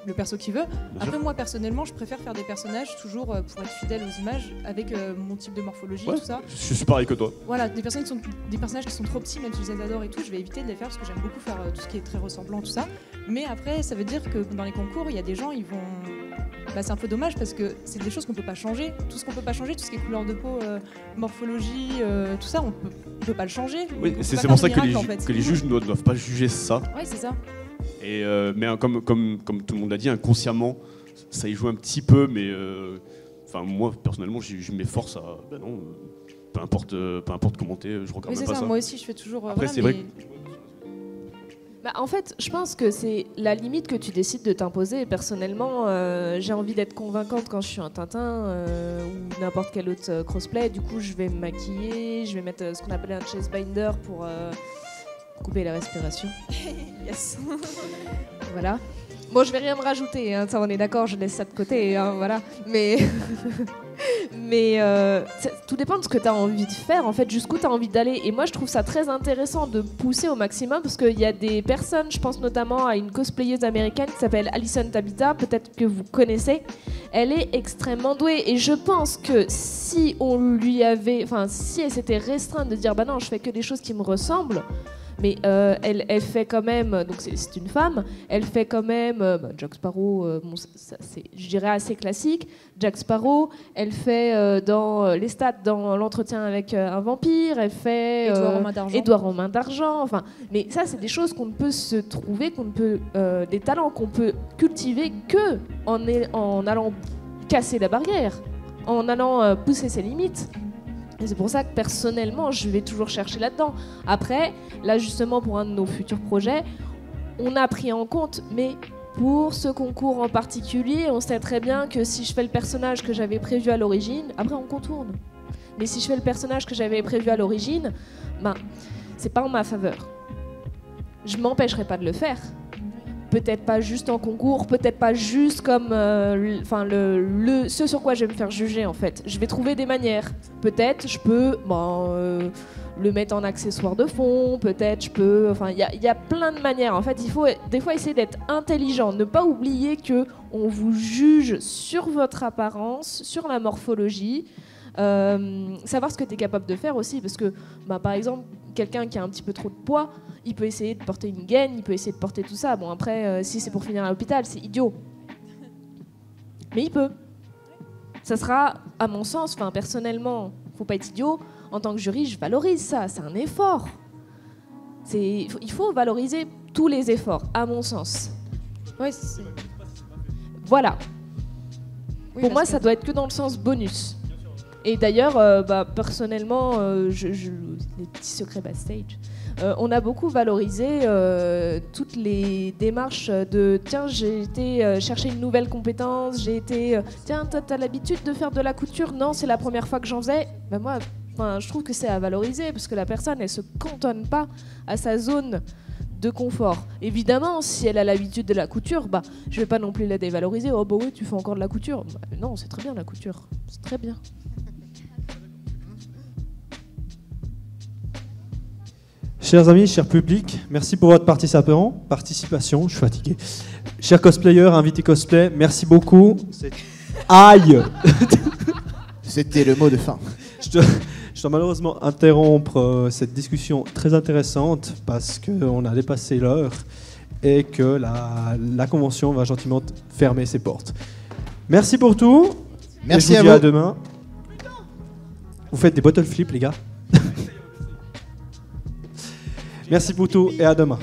le perso qu'il veut. Après, moi personnellement, je préfère faire des personnages toujours pour être fidèle aux images avec mon type de morphologie, Ouais, tout ça. je suis pareil que toi. Voilà, des personnages qui sont trop petits, même si je les adore et tout, je vais éviter de les faire parce que j'aime beaucoup faire tout ce qui est très ressemblant, tout ça. Mais après, ça veut dire que dans les concours, il y a des gens, ils vont. Bah, c'est un peu dommage parce que c'est des choses qu'on peut pas changer. Tout ce qu'on peut pas changer, tout ce qui est couleur de peau, morphologie, tout ça, on peut pas le changer. Oui, On peut c'est pas pour faire ça de que miracle, en fait. que les juges ne doivent pas juger ça. Ouais, c'est ça. Et mais comme tout le monde l'a dit, inconsciemment, ça y joue un petit peu, mais moi personnellement, je m'efforce à, bah non, peu importe commenter, je regarde Oui, même c'est pas ça. ça. Moi aussi, je fais toujours. Après, voilà, c'est mais- vrai que Bah, en fait, je pense que c'est la limite que tu décides de t'imposer. Personnellement, j'ai envie d'être convaincante quand je suis un Tintin ou n'importe quel autre crossplay. Du coup, je vais me maquiller, je vais mettre ce qu'on appelle un chest binder pour couper la respiration. Yes. Voilà. Bon, je vais rien me rajouter, hein, ça on est d'accord, je laisse ça de côté, hein, voilà. Mais, tout dépend de ce que tu as envie de faire, en fait, jusqu'où tu as envie d'aller. Et moi, je trouve ça très intéressant de pousser au maximum parce qu'il y a des personnes, je pense notamment à une cosplayeuse américaine qui s'appelle Alison Tabita, peut-être que vous connaissez. Elle est extrêmement douée et je pense que si si elle s'était restreinte de dire bah non, je fais que des choses qui me ressemblent. Mais elle fait quand même, donc c'est une femme, elle fait quand même Jack Sparrow, c'est, je dirais, assez classique. Jack Sparrow, elle fait dans les stats, dans l'entretien avec un vampire, elle fait Édouard en main d'argent. Enfin, mais ça, c'est des choses qu'on ne peut se trouver, des talents qu'on peut cultiver que en allant casser la barrière, en allant pousser ses limites. Et c'est pour ça que personnellement, je vais toujours chercher là-dedans. Après, là justement, pour un de nos futurs projets, on a pris en compte, mais pour ce concours en particulier, on sait très bien que si je fais le personnage que j'avais prévu à l'origine, après on contourne. Mais si je fais le personnage que j'avais prévu à l'origine, c'est pas en ma faveur. Je m'empêcherai pas de le faire. Peut-être pas juste en concours, peut-être pas juste comme ce sur quoi je vais me faire juger en fait. Je vais trouver des manières. Peut-être je peux le mettre en accessoire de fond, peut-être je peux... Enfin, il y a plein de manières. En fait, il faut des fois essayer d'être intelligent. Ne pas oublier qu'on vous juge sur votre apparence, sur la morphologie. Savoir ce que tu es capable de faire aussi. Parce que, par exemple, quelqu'un qui a un petit peu trop de poids, il peut essayer de porter une gaine, il peut essayer de porter tout ça. Bon, après, si c'est pour finir à l'hôpital, c'est idiot. Mais il peut. Ça sera, à mon sens, personnellement, faut pas être idiot. En tant que jury, je valorise ça. C'est un effort. Il faut valoriser tous les efforts, à mon sens. Ouais, voilà. Oui, pour moi, parce que- ça doit être que dans le sens bonus. Et d'ailleurs, personnellement, les petits secrets backstage, on a beaucoup valorisé toutes les démarches de tiens, j'ai été chercher une nouvelle compétence, j'ai été tiens, t'as l'habitude de faire de la couture? Non, c'est la première fois que j'en faisais. Moi, je trouve que c'est à valoriser parce que la personne, elle se cantonne pas à sa zone de confort. Évidemment, si elle a l'habitude de la couture, je vais pas non plus la dévaloriser. Oh oui, tu fais encore de la couture. Non, c'est très bien la couture, c'est très bien. Chers amis, chers publics, merci pour votre participation. Je suis fatigué. Chers cosplayers, invités cosplay, merci beaucoup. Aïe. C'était le mot de fin. Je dois malheureusement interrompre cette discussion très intéressante parce qu'on a dépassé l'heure et que la convention va gentiment fermer ses portes. Merci pour tout. Merci et je vous à dis vous. à demain. Vous faites des bottle flips, les gars. Merci pour tout et à demain.